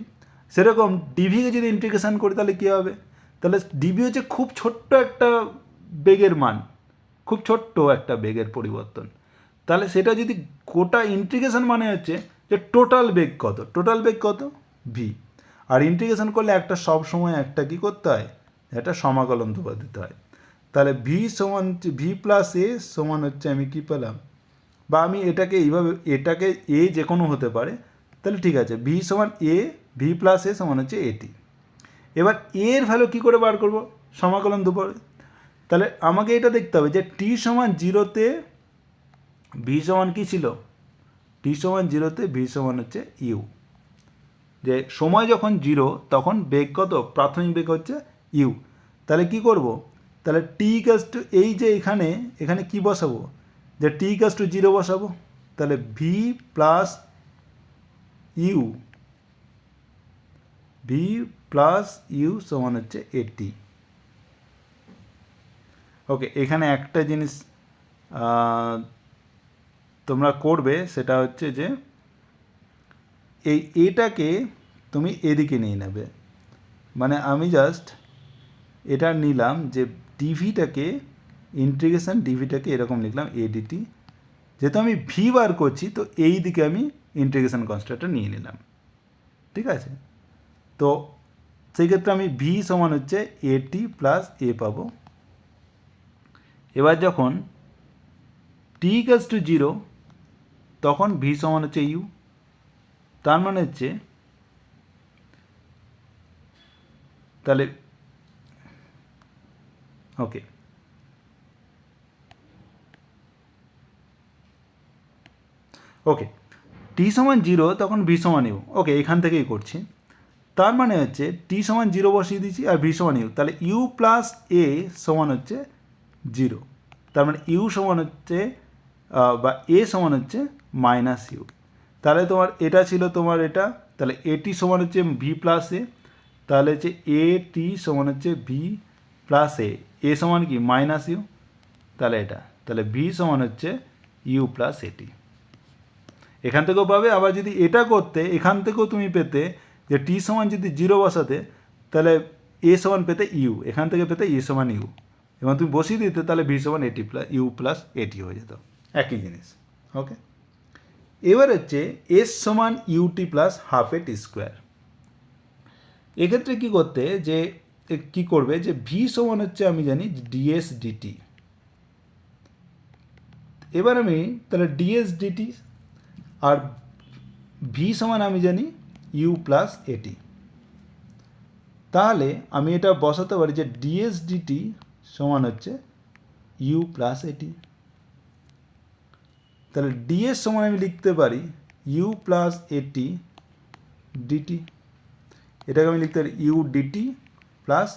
সেরকম ডিভিকে যদি ইন্টিগ্রেশন করি, তাহলে কী হবে, তাহলে ডিভি হচ্ছে খুব ছোট্ট একটা বেগের মান, খুব ছোট্ট একটা বেগের পরিবর্তন, তাহলে সেটা যদি গোটা ইন্টিগ্রেশন মানে হচ্ছে যে টোটাল বেগ কত, টোটাল বেগ কত ভি, আর ইন্টিগ্রেশন করলে একটা সব সময় একটা কী করতে হয়, একটা সমাকলন ধ্রুবক দিতে হয়। তাহলে ভি সমান ভি প্লাস এ সমান হচ্ছে, আমি কী পেলাম, বা আমি এটাকে এইভাবে, এটাকে এ যে কোনো হতে পারে, তাহলে ঠিক আছে, ভি সমান এ, ভি প্লাস এ সমান হচ্ছে এটি। এবার এর ভ্যালু কী করে বার করব, সমাকলন ধ্রুবক। তাহলে আমাকে এটা দেখতে হবে যে টি সমান জিরোতে ভি সমান কী ছিল, টি সমান জিরোতে ভি সমান হচ্ছে ইউ, যে সময় যখন জিরো তখন বেগ কত, প্রাথমিক বেগ হচ্ছে ইউ। তাহলে কি করব, তাহলে টি ইকাস টু, এই যে এখানে এখানে কি বসাবো, যে টি ইকাস টু জিরো বসাবো, তাহলে v plus u, v plus u সমান হচ্ছে এটি। ওকে, এখানে একটা জিনিস তোমরা করবে, সেটা হচ্ছে যে এই এটাকে তুমি এদিকে নিয়ে নেবে, মানে আমি জাস্ট এটা নিলাম যে ডিভিটাকে, ইন্টিগ্রেশন ডিভিটাকে এরকম লিখলাম এডিটি, যেহেতু আমি ভি বার করছি তো এই দিকে আমি ইন্টিগ্রেশন কনস্ট্যান্টটা নিয়ে নিলাম। ঠিক আছে? তো সেই ক্ষেত্রে আমি ভি সমান হচ্ছে এটি প্লাস এ পাবো। এবার যখন টি ইকুয়ালস টু 0 তখন ভি সমান হচ্ছে ইউ। তার মানে হচ্ছে তাহলে ওকে ওকে টি সমান 0 তখন ভি সমান ইউ। ওকে, এখান থেকেই করছি। তার মানে হচ্ছে টি সমান 0 বসিয়ে দিচ্ছি আর ভি সমান ইউ, তাহলে ইউ প্লাস এ সমান হচ্ছে 0। তার মানে ইউ সমান হচ্ছে বা এ সমান হচ্ছে মাইনাস ইউ। তাহলে তোমার এটা ছিল তোমার এটা, তাহলে এটি সমান হচ্ছে ভি প্লাস এ, তাহলে হচ্ছে এ টি সমান হচ্ছে ভি প্লাস এ সমান কি মাইনাস ইউ, তাহলে এটা, তাহলে ভি সমান হচ্ছে ইউ প্লাস এটি। এখান থেকেও পাবে। আবার যদি এটা করতে এখান থেকেও তুমি পেতে যে টি সমান যদি 0 বসাতে তাহলে এ সমান পেতে ইউ, এখান থেকে পেতে ই সমান ইউ, এবং তুমি বসিয়ে দিতে তাহলে ভি সমান এটি প্লাস ইউ প্লাস এটি হয়ে যেত, একই জিনিস। ওকে, এবার হচ্ছে এস সমান ইউটি প্লাস হাফ এ টি স্কোয়ার। এক্ষেত্রে কী করতে যে কী করবে যে ভি সমান হচ্ছে আমি জানি ডিএস ডিটি। এবার আমি তাহলে ডিএস ডিটি আর ভি সমান আমি জানি ইউ প্লাস এটি। তাহলে আমি এটা বসাতে পারি যে ডিএস ডিটি সমান হচ্ছে ইউ প্লাস এটি। তাহলে ডিএস সমান আমি লিখতে পারি ইউ প্লাস এটি ডিটি। এটাকে আমি লিখতে পারি ইউ ডিটি প্লাস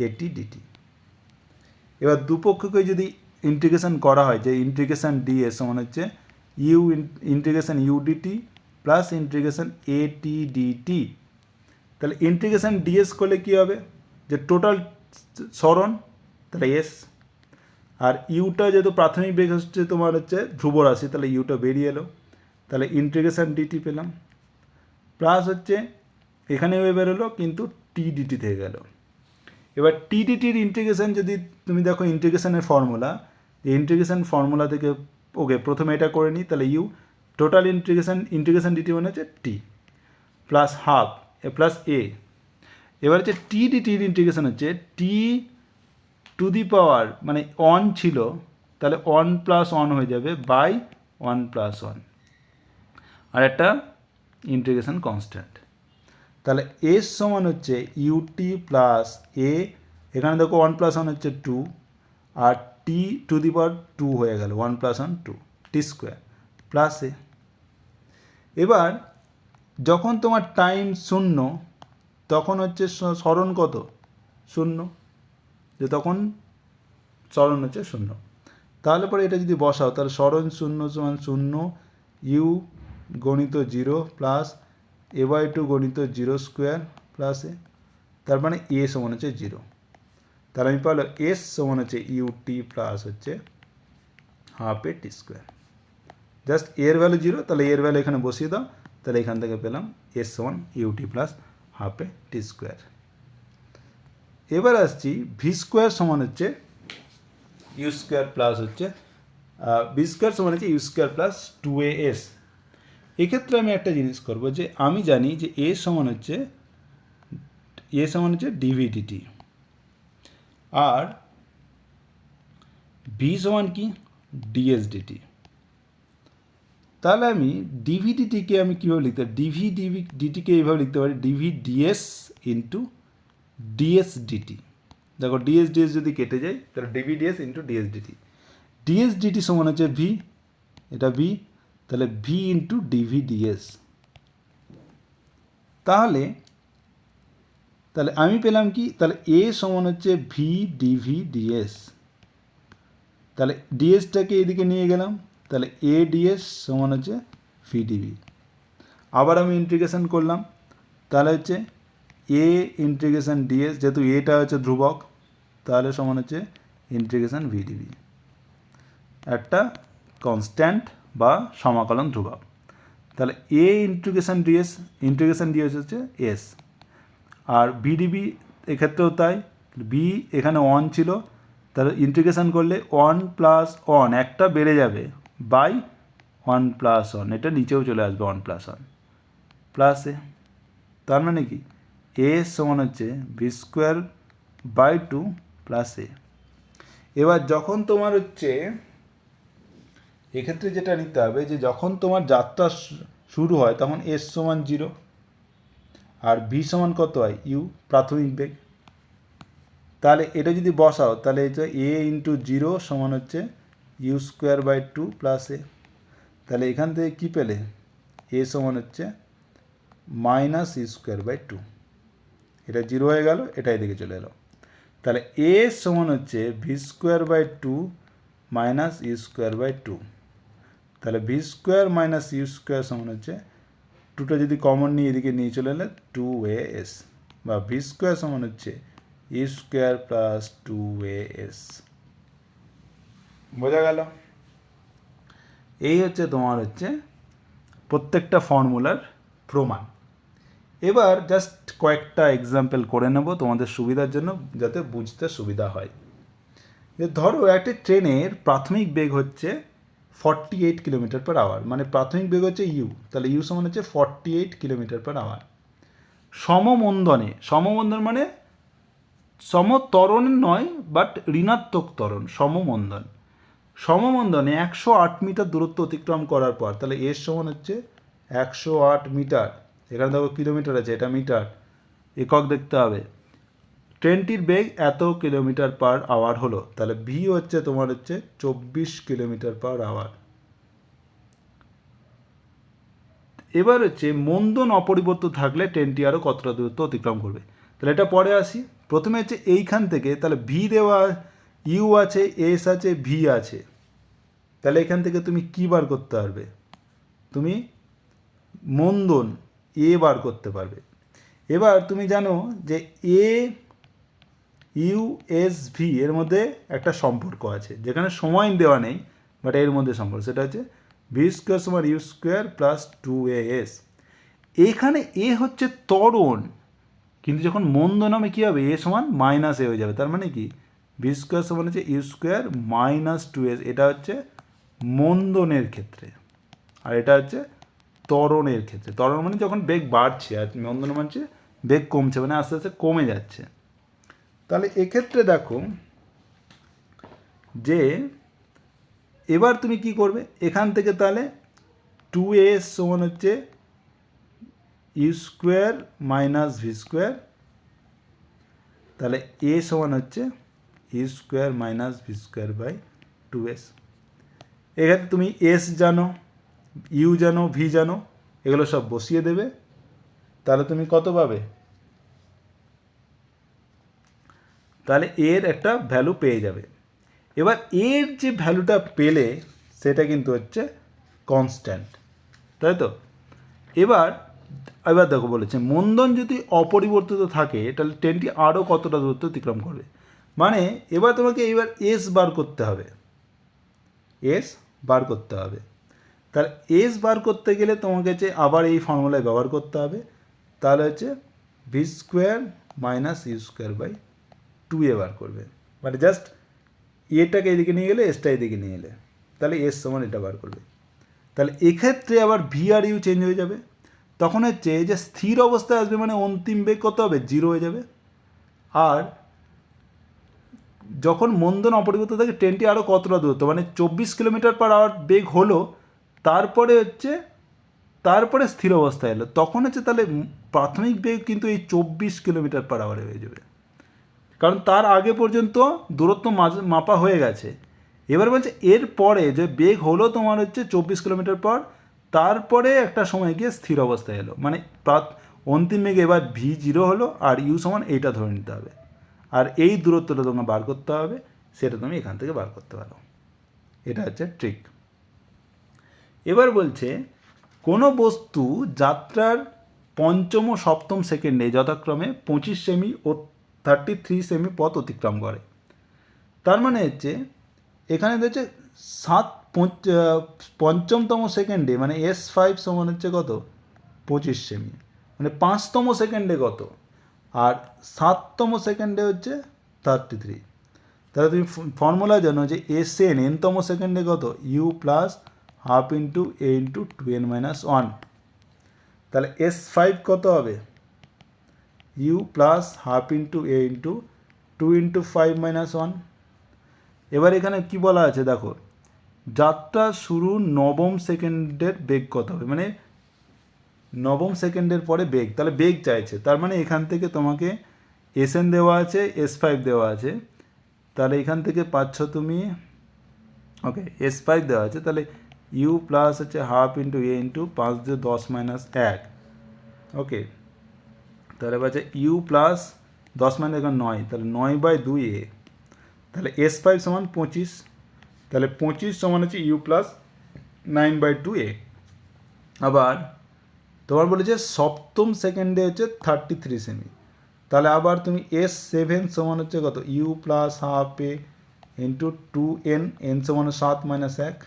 এটি ডিটি। এবার দুপক্ষকে যদি ইন্টিগ্রেশন করা হয় যে ইন্টিগ্রেশন ডিএস সমান হচ্ছে u integration u dt plus integration at dt. তাহলে ইন্টিগ্রেশন ডিএস করলে কী হবে যে টোটাল সরণ, তাহলে এস, আর ইউটা যেহেতু প্রাথমিক বেগ হচ্ছে তোমার হচ্ছে ধ্রুব রাশি, তাহলে ইউটা বেরিয়ে এলো, তাহলে ইন্টিগ্রেশন ডিটি পেলাম, প্লাস হচ্ছে এখানে বেরোলো কিন্তু টি ডিটি থেকে গেল। এবার টি ডিটির ইন্টিগ্রেশন যদি তুমি দেখো ইন্টিগ্রেশনের ফর্মুলা, এই ইন্টিগ্রেশন ফর্মুলা থেকে ওকে প্রথমে এটা করে নিই, তাহলে ইউ টোটাল ইন্টিগ্রেশন ডিটি মানে হচ্ছে টি প্লাস হাফ এ প্লাস এ। এবার হচ্ছে টি ডিটির ইন্টিগ্রেশন হচ্ছে টি টু দি পাওয়ার মানে অন ছিল, তাহলে 1 প্লাস 1 হয়ে যাবে বাই 1 প্লাস 1, আর একটা ইন্টিগ্রেশন কনস্ট্যান্ট। তাহলে এস সমান হচ্ছে ইউটি প্লাস এ, এখানে দেখো 1 প্লাস 1 হচ্ছে 2, আর টি টু দি পাওয়ার 2 হয়ে গেল 1 প্লাস 1 2 টি স্কোয়ার প্লাস এ। এবার যখন তোমার টাইম 0 তখন হচ্ছে সরণ কত 0, যে তখন সরণ হচ্ছে 0। তাহলে পরে এটা যদি বসাও তাহলে সরণ 0 সমান 0 ইউ গণিত 0 প্লাস এ বাই 2 গণিত 0 স্কোয়ার প্লাস এ, তার মানে এ সমান হচ্ছে 0। তাহলে আমি পারলো এস সমান হচ্ছে ইউটি প্লাস হচ্ছে হাফ এ টি স্কোয়ার। জাস্ট এর ভ্যালু 0, তাহলে এর ভ্যালু এখানে বসিয়ে দাও, তাহলে এখান থেকে পেলাম এস সমান ইউটি প্লাস হাফ এ টি স্কোয়ার। এবার আসছি ভি স্কোয়ার সমান হচ্ছে ইউ স্কোয়ার প্লাস হচ্ছে বি স্কোয়ার সমান হচ্ছে ইউ স্কোয়ার প্লাস 2as। এক্ষেত্রে আমি একটা জিনিস করব যে আমি জানি যে এ সমান হচ্ছে ডিভি ডিটি, আর ভি সমান কি ডিএস ডিটি। তাহলে আমি ডিভি ডিটিকে আমি কীভাবে লিখতে পারি, ডিটিকে এইভাবে লিখতে পারি dv ds into ds dt. দেখো ডিএস ডিএস যদি কেটে যায় তাহলে dv ds into ds dt. Ds dt সমান হচ্ছে ভি, এটা ভি, তাহলে ভি ইন্টু ডিভি ডিএস। তাহলে আমি পেলাম কি, তাহলে এ সমান হচ্ছে ভি ডিভি ডিএস, তাহলে ডিএসটাকে এদিকে নিয়ে গেলাম, তাহলে এ ডিএস সমান হচ্ছে ভি ডিভি। আবার আমি ইন্টিগ্রেশন করলাম, তাহলে হচ্ছে এ ইন্টিগ্রেশন ডিএস, যেহেতু এটা হচ্ছে ধ্রুবক তাহলে সমান হচ্ছে ইন্টিগ্রেশন ভি ডিভি, একটা কনস্ট্যান্ট বা সমাকলন ধ্রুবক। তাহলে এ ইন্টিগ্রেশন ডিএস হচ্ছে এস, আর ভিডিবি এক্ষেত্রেও তাই, বি এখানে 1 ছিল, তাহলে ইন্টিগ্রেশন করলে 1 প্লাস 1 একটা বেড়ে যাবে বাই 1 প্লাস 1, এটা নিচেও চলে আসবে 1 প্লাস 1 প্লাস এ। তার মানে কি এ সমান হচ্ছে ভি স্কোয়ার বাই 2 প্লাস এ। এবার যখন তোমার হচ্ছে এক্ষেত্রে যেটা নিতে হবে যে যখন তোমার যাত্রা শুরু হয় তখন এস সমান 0 আর ভি সমান কত হয় ইউ, প্রাথমিক বেগ। তাহলে এটা যদি বসাও তাহলে এটা এ ইন্টু 0 সমান হচ্ছে ইউ স্কোয়ার বাই 2 প্লাস এ। তাহলে এখান থেকে কী পেলে, এ সমান হচ্ছে মাইনাস ইউ স্কোয়ার বাই 2। এটা 0 হয়ে গেল, এটা এদিকে চলে এলো। তাহলে এ সমান হচ্ছে v square by 2 minus you square by 2। তাহলে V square minus you square সমান হচ্ছে 2টা যদি কমন নিয়ে এদিকে নিয়ে চলে এলে 2as, বা ভি স্কোয়ার সমান হচ্ছে ইউ স্কোয়ার প্লাস 2as। বোঝা গেল? এই হচ্ছে তোমার হচ্ছে প্রত্যেকটা ফর্মুলার প্রমাণ। এবার জাস্ট কয়েকটা এক্সাম্পল করে নেব তোমাদের সুবিধার জন্য, যাতে বুঝতে সুবিধা হয়। যে ধরো একটি ট্রেনের প্রাথমিক বেগ হচ্ছে 48 কিলোমিটার পার আওয়ার, মানে প্রাথমিক বেগ হচ্ছে ইউ, তাহলে ইউ সমান হচ্ছে 48 কিলোমিটার পার আওয়ার। সমমন্দন মানে সমত্বরণ নয়, বাট ঋণাত্মক ত্বরণ, সমমন্দনে 108 মিটার দূরত্ব অতিক্রম করার পর, তাহলে এর সমান হচ্ছে 108 মিটার। এখানে দেখো কিলোমিটার আছে, এটা মিটার, একক দেখতে হবে। ট্রেনটির বেগ এত কিলোমিটার পার আওয়ার হলো, তাহলে ভি হচ্ছে তোমার হচ্ছে 24 কিলোমিটার পার আওয়ার। এবার হচ্ছে মন্দন অপরিবর্তিত থাকলে ট্রেনটি আরও কতটা দূরত্ব অতিক্রম করবে। তাহলে এটা পরে আসি। প্রথমে হচ্ছে এইখান থেকে, তাহলে ভি দেওয়া, ইউ আছে, এস আছে, ভি আছে। তাহলে এখান থেকে তুমি কি বার করতে পারবে, তুমি মন্দন এ বার করতে পারবে। এবার তুমি জানো যে এ ইউ এস ভি এর মধ্যে একটা সম্পর্ক আছে, যেখানে সময় দেওয়া নেই, বাট এর মধ্যে সম্পর্ক, সেটা হচ্ছে ভি স্কোয়ার সমান ইউ স্কোয়ার প্লাস 2as। এখানে এ হচ্ছে ত্বরণ, কিন্তু যখন মন্দন হবে কী হবে, এ সমান মাইনাস এ হয়ে যাবে। তার মানে কি ভি স্কোয়ার সমান হচ্ছে ইউ স্কোয়ার মাইনাস 2s। এটা হচ্ছে মন্দনের ক্ষেত্রে, আর এটা হচ্ছে ত্বরণের ক্ষেত্রে। ত্বরণ মানে যখন বেগ বাড়ছে, আর মন্দন মানে বেগ কমছে, মানে আস্তে আস্তে কমে যাচ্ছে। তাহলে এক্ষেত্রে দেখো যে এবার তুমি কি করবে, এখান থেকে তাহলে 2as সমান হচ্ছে u square minus v square, তাহলে এ সমান হচ্ছে u square minus v square by 2s। এখানে তুমি এস জানো, ইউ জানো, ভি জানো, এগুলো সব বসিয়ে দেবে, তাহলে তুমি কত পাবে, তাহলে এর একটা ভ্যালু পেয়ে যাবে। এবার এর যে ভ্যালুটা পেলে সেটা কিন্তু হচ্ছে কনস্ট্যান্ট, তাই তো? এবার দেখো বলেছে মন্দন যদি অপরিবর্তিত থাকে তাহলে ট্রেনটি আরও কতটা দূরত্ব অতিক্রম করবে। মানে এবার তোমাকে এইবার এস বার করতে হবে, তাহলে এস বার করতে গেলে তোমাকে হচ্ছে আবার এই ফর্মুলায় ব্যবহার করতে হবে। তাহলে হচ্ছে v square minus you square by 2a বার করবে, মানে জাস্ট এটাকে এদিকে নিয়ে গেলে এসটা এদিকে নিয়ে এলে, তাহলে এস সমান এটা বার করবে। তাহলে এক্ষেত্রে আবার ভি আর ইউ চেঞ্জ হয়ে যাবে, তখন হচ্ছে যে স্থির অবস্থায় আসবে, মানে অন্তিম বেগ কত হবে, 0 হয়ে যাবে। আর যখন মন্দন অপরিবর্তিত থাকে ট্রেনটি আরও কতটা দূরত্ব, মানে 24 কিলোমিটার পার আওয়ার বেগ হলো, তারপরে স্থির অবস্থায় এলো, তখন হচ্ছে তাহলে প্রাথমিক বেগ কিন্তু এই 24 কিলোমিটার পার আওয়ারে হয়ে যাবে, কারণ তার আগে পর্যন্ত দূরত্ব মাপা হয়ে গেছে। এবার বলছে এর পরে যে বেগ হলো তোমার হচ্ছে 24 কিলোমিটার পর, তারপরে একটা সময় গিয়ে স্থির অবস্থায় এলো, মানে অন্তিম বেগে এবার ভি 0 হলো, আর ইউ সমান এইটা ধরে নিতে হবে, আর এই দূরত্বটা তোমাকে বার করতে হবে, সেটা তুমি এখান থেকে বার করতে পারো। এটা হচ্ছে ট্রিক। এবার বলছে কোনো বস্তু যাত্রার পঞ্চম ও সপ্তম সেকেন্ডে যথাক্রমে 25 সেমি ও 33 সেমি পথ অতিক্রম করে। তার মানে হচ্ছে এখানে হচ্ছে পঞ্চমতম সেকেন্ডে, মানে S5 সমান হচ্ছে কত, 25 সেমি, মানে 5তম সেকেন্ডে কত, আর 7তম সেকেন্ডে হচ্ছে 33। তাহলে তুমি ফর্মুলা জানো যে SN nতম সেকেন্ডে কত, ইউ প্লাস হাফ ইন্টু এ ইন্টু 2n-1। তাহলে S5 কত হবে, ইউ প্লাস হাফ ইন্টু এ ইন্টু 2 ইন্টু 5 মাইনাস 1। এবার এখানে কি বলা আছে দেখো, যাত্রা শুরু নবম সেকেন্ডের বেগ কত হবে, মানে নবম সেকেন্ডের পরে বেগ, তাহলে বেগ চাইছে, তার মানে এখান থেকে তোমাকে এসএন দেওয়া আছে, S5 দেওয়া আছে, তাহলে এখান থেকে পাচ্ছ তুমি, ওকে S5 দেওয়া আছে, তাহলে ইউ প্লাস হচ্ছে হাফ ইন্টু এ ইন্টু 5 দিয়ে 10 মাইনাস 1, ওকে তাহলে পাচ্ছে ইউ প্লাস 10 মাইনাস 9, তাহলে 9/2 এ, তাহলে S5 সমান 25, তাহলে 25 সমান হচ্ছে ইউ প্লাস 9/2 এ। আবার তোমার বলেছে সপ্তম সেকেন্ডে হচ্ছে 33 সেমি, তাহলে আবার তুমি S7 সমান হচ্ছে কত, u plus half a into 2n, n সমান 7 মাইনাস 1,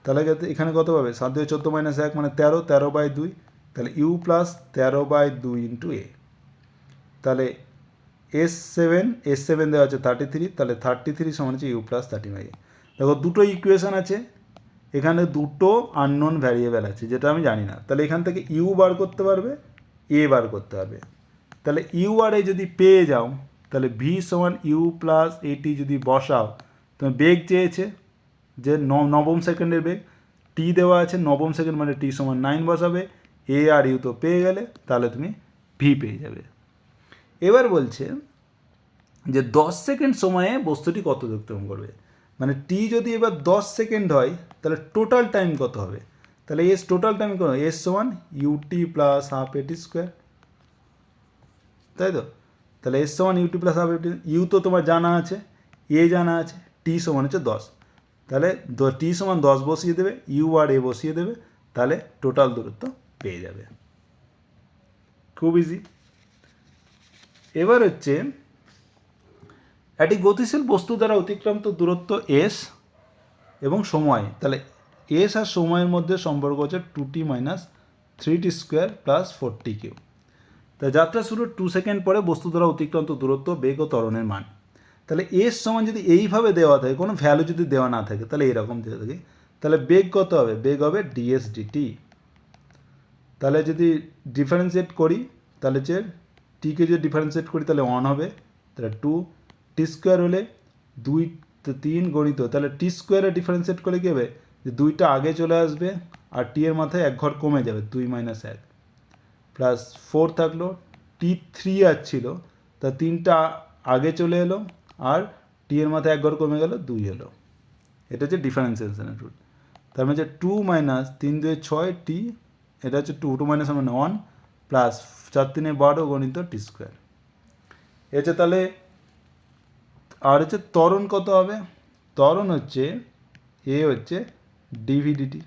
তাহলে এখানে কত পাবে, 7 দিয়ে 14 মাইনাস 1 মানে 13, 13/2, তাহলে ইউ প্লাস 13/2 ইন্টু এ, তাহলে S7 দেওয়া আছে 33, তাহলে 33 সমান হচ্ছে ইউ প্লাস 30/a। দেখো দুটো ইকুয়েশন আছে, এখানে দুটো আননোন ভ্যারিয়েবল আছে যেটা আমি জানি না, তাহলে এখান থেকে ইউ বার করতে পারবে, এ বার করতে পারবে, তাহলে ইউ আর এ যদি পেয়ে যাও, তাহলে ভি সমান ইউ প্লাস এটি যদি বসাও, তুমি বেগ চেয়েছে যে নবম সেকেন্ডের বেগ, টি দেওয়া আছে নবম সেকেন্ড মানে টি সমান 9 বসাবে, এ আর ইউ তো পেয়ে গেলে, তাহলে তুমি ভি পেয়ে যাবে। এবার বলছে যে 10 সেকেন্ড সময়ে বস্তুটি কত অতিক্রম করবে, মানে টি যদি এবার 10 সেকেন্ড হয় তাহলে টোটাল টাইম কত হবে, তাহলে এস টোটাল টাইম কত, এস সমান ইউটি প্লাস হাফ এটি স্কোয়ার, তাই তো, তাহলে এস সমান ইউটি প্লাস হাফ এটি, ইউ তো তোমার জানা আছে, এ জানা আছে, টি সমান হচ্ছে 10, তাহলে টি সমান 10 বসিয়ে দেবে, ইউ আর এ বসিয়ে দেবে, তাহলে টোটাল দূরত্ব পেয়ে যাবে, খুব ইজি। এবার হচ্ছে একটি গতিশীল বস্তু দ্বারা অতিক্রান্ত দূরত্ব এস এবং সময়, তাহলে এস আর সময়ের মধ্যে সম্পর্ক হচ্ছে 2t minus 3t square plus 4t Q. তাই যাত্রা শুরু 2 সেকেন্ড পরে বস্তু দ্বারা অতিক্রান্ত দূরত্ব, বেগ ও ত্বরণের মান, তাহলে এস সমান যদি এইভাবে দেওয়া থাকে, কোনো ভ্যালু যদি দেওয়া না থাকে, তাহলে এরকম দেওয়া থাকে, তাহলে বেগ কত হবে, বেগ হবে ডিএস ডিটি, তাহলে যদি ডিফারেন্সিয়েট করি, তাহলে যে টিকে যদি ডিফারেন্সিয়েট করি তাহলে 1 হবে, তাহলে 2 টি স্কোয়ার হলে 2 3 গণিত, তাহলে টি স্কোয়ারে ডিফারেন্সিয়েট করলে কী হবে, যে 2টা আগে চলে আসবে আর টি এর মাথায় 1 ঘর কমে যাবে, 2 মাইনাস 1 প্লাস 4 থাকলো, টি 3 আসছিল, তা 3টা আগে চলে এলো আর টি এর মাথায় 1 ঘর কমে গেল, 2 হলো, এটা হচ্ছে ডিফারেন্সিয়েশনের রুল। তার মানে হচ্ছে 2 মাইনাস 3 2 6 টি, এটা হচ্ছে 2 মাইনাস মানে 1 প্লাস 4 3 12 গণিত টি স্কোয়ার, হচ্ছে তাহলে। আর হচ্ছে ত্বরণ কত হবে, ত্বরণ হচ্ছে এ হচ্ছে ডিভিডিটি,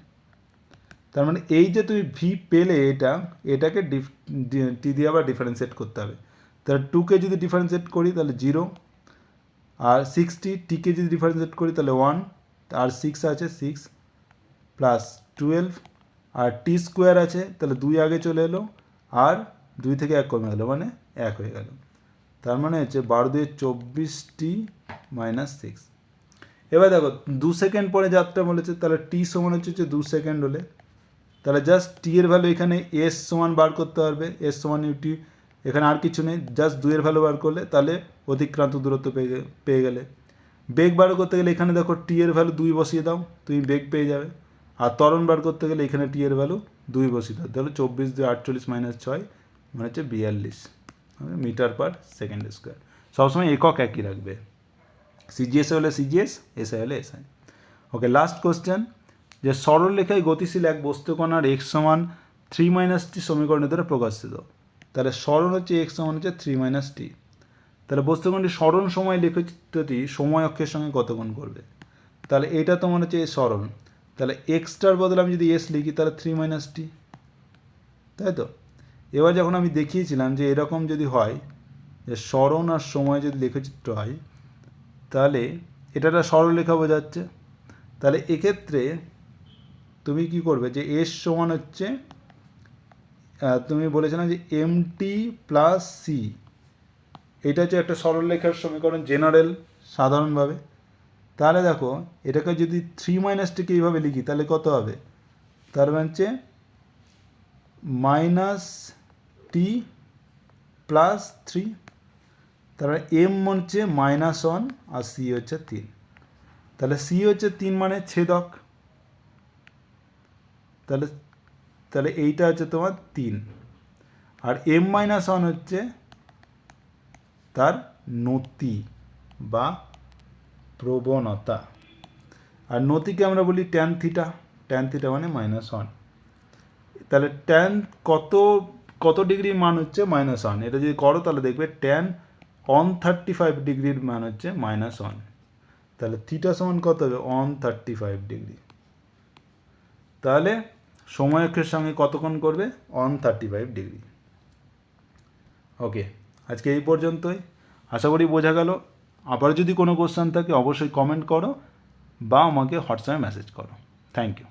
তার মানে এই যে তুমি ভি পেলে এটাকে টি দিয়ে আবার ডিফারেন্সিয়েট করতে হবে, তাহলে 2কে যদি ডিফারেন্সিয়েট করি তাহলে 0, আর 60 টিকে যদি ডিফারেন্সিয়েট করি তাহলে 1, আর 6 আছে 6 প্লাস 12, আর টি স্কোয়ার আছে, তাহলে 2 আগে চলে এলো আর 2 থেকে 1 কমে গেলো মানে 1 হয়ে গেল, তার মানে হচ্ছে 12 দিয়ে 24টি মাইনাস 6। এবার দেখো 2 সেকেন্ড পরে যাত্রা বলেছে, তাহলে টি সমান হচ্ছে 2 সেকেন্ড হলে, তাহলে জাস্ট টি এর ভ্যালু এখানে এস সমান বার করতে পারবে, এস সমান ইউটি, এখানে আর কিছু নেই, জাস্ট 2 এর ভ্যালু বার করলে তাহলে অতিক্রান্ত দূরত্ব পেয়ে গেলে। বেগ বার করতে গেলে এখানে দেখো টি এর ভ্যালু 2 বসিয়ে দাও, তুমি বেগ পেয়ে যাবে, আর ত্বরণ বার করতে গেলে এখানে টি এর ভ্যালু 2 বসিয়ে দাও, তাহলে 24 দিয়ে 48 মাইনাস 6 মানে হচ্ছে 42 মিটার পার সেকেন্ড স্কোয়ার। সবসময় একক একই রাখবে, সিজিএস হলে সিজিএস, এসআই হলে এসআই। ওকে, লাস্ট কোশ্চেন, যে সরলরেখায় গতিশীল এক বস্তুকণার এক্স সমান 3 মাইনাস টি সমীকরণের দ্বারা প্রকাশিত, তাহলে সরণ হচ্ছে এক্স সমান হচ্ছে 3 মাইনাস টি, তাহলে বস্তুকণটি সরণ সময় লেখচিত্রটি সময় অক্ষের সঙ্গে কত গুণ করবে, তাহলে এটা তোমার হচ্ছে সরণ, তাহলে এক্সটার বদলে আমি যদি এস লিখি তাহলে 3 মাইনাস টি, তাই তো। এবার যখন আমি দেখিয়েছিলাম যে এরকম যদি হয়, যে সরণ আর সময় যদি লেখচিত্র হয়, তাহলে এটা একটা সরলরেখা বোঝাচ্ছে, তাহলে এক্ষেত্রে তুমি কি করবে, যে এস সমান হচ্ছে তুমি বলেছিলাম যে এমটি প্লাস সি, এটা হচ্ছে একটা সরলরেখার সমীকরণ জেনারেল সাধারণভাবে, তাহলে দেখো এটাকে যদি 3 মাইনাস টিকে এইভাবে লিখি তাহলে কত হবে, তার মানে হচ্ছে মাইনাস টি প্লাস 3, তারপরে এম হচ্ছে -1 আর সি হচ্ছে 3। তাহলে সি হচ্ছে 3 মানে ছেদক, তাহলে তাহলে এইটা হচ্ছে তোমার 3, আর m-1 হচ্ছে তার নতি বা প্রবণতা, আর নতিকে আমরা বলি ট্যান থিটা, ট্যান থিটা মানে -1। তাহলে ট্যান কত ডিগ্রির মান হচ্ছে -1, এটা যদি করো তাহলে দেখবে ট্যান 135 ডিগ্রির মান হচ্ছে -1, তাহলে থিটা সমান কত হবে 135 ডিগ্রি। তাহলে সময় অক্ষের সঙ্গে কত কোণ করবে 135 ডিগ্রি। ওকে, আজকে এই পর্যন্তই, আশা করি বোঝা গেল। আবার যদি কোনো কোশ্চেন থাকে অবশ্যই কমেন্ট করো বা আমাকে হোয়াটসঅ্যাপে মেসেজ করো। Thank you.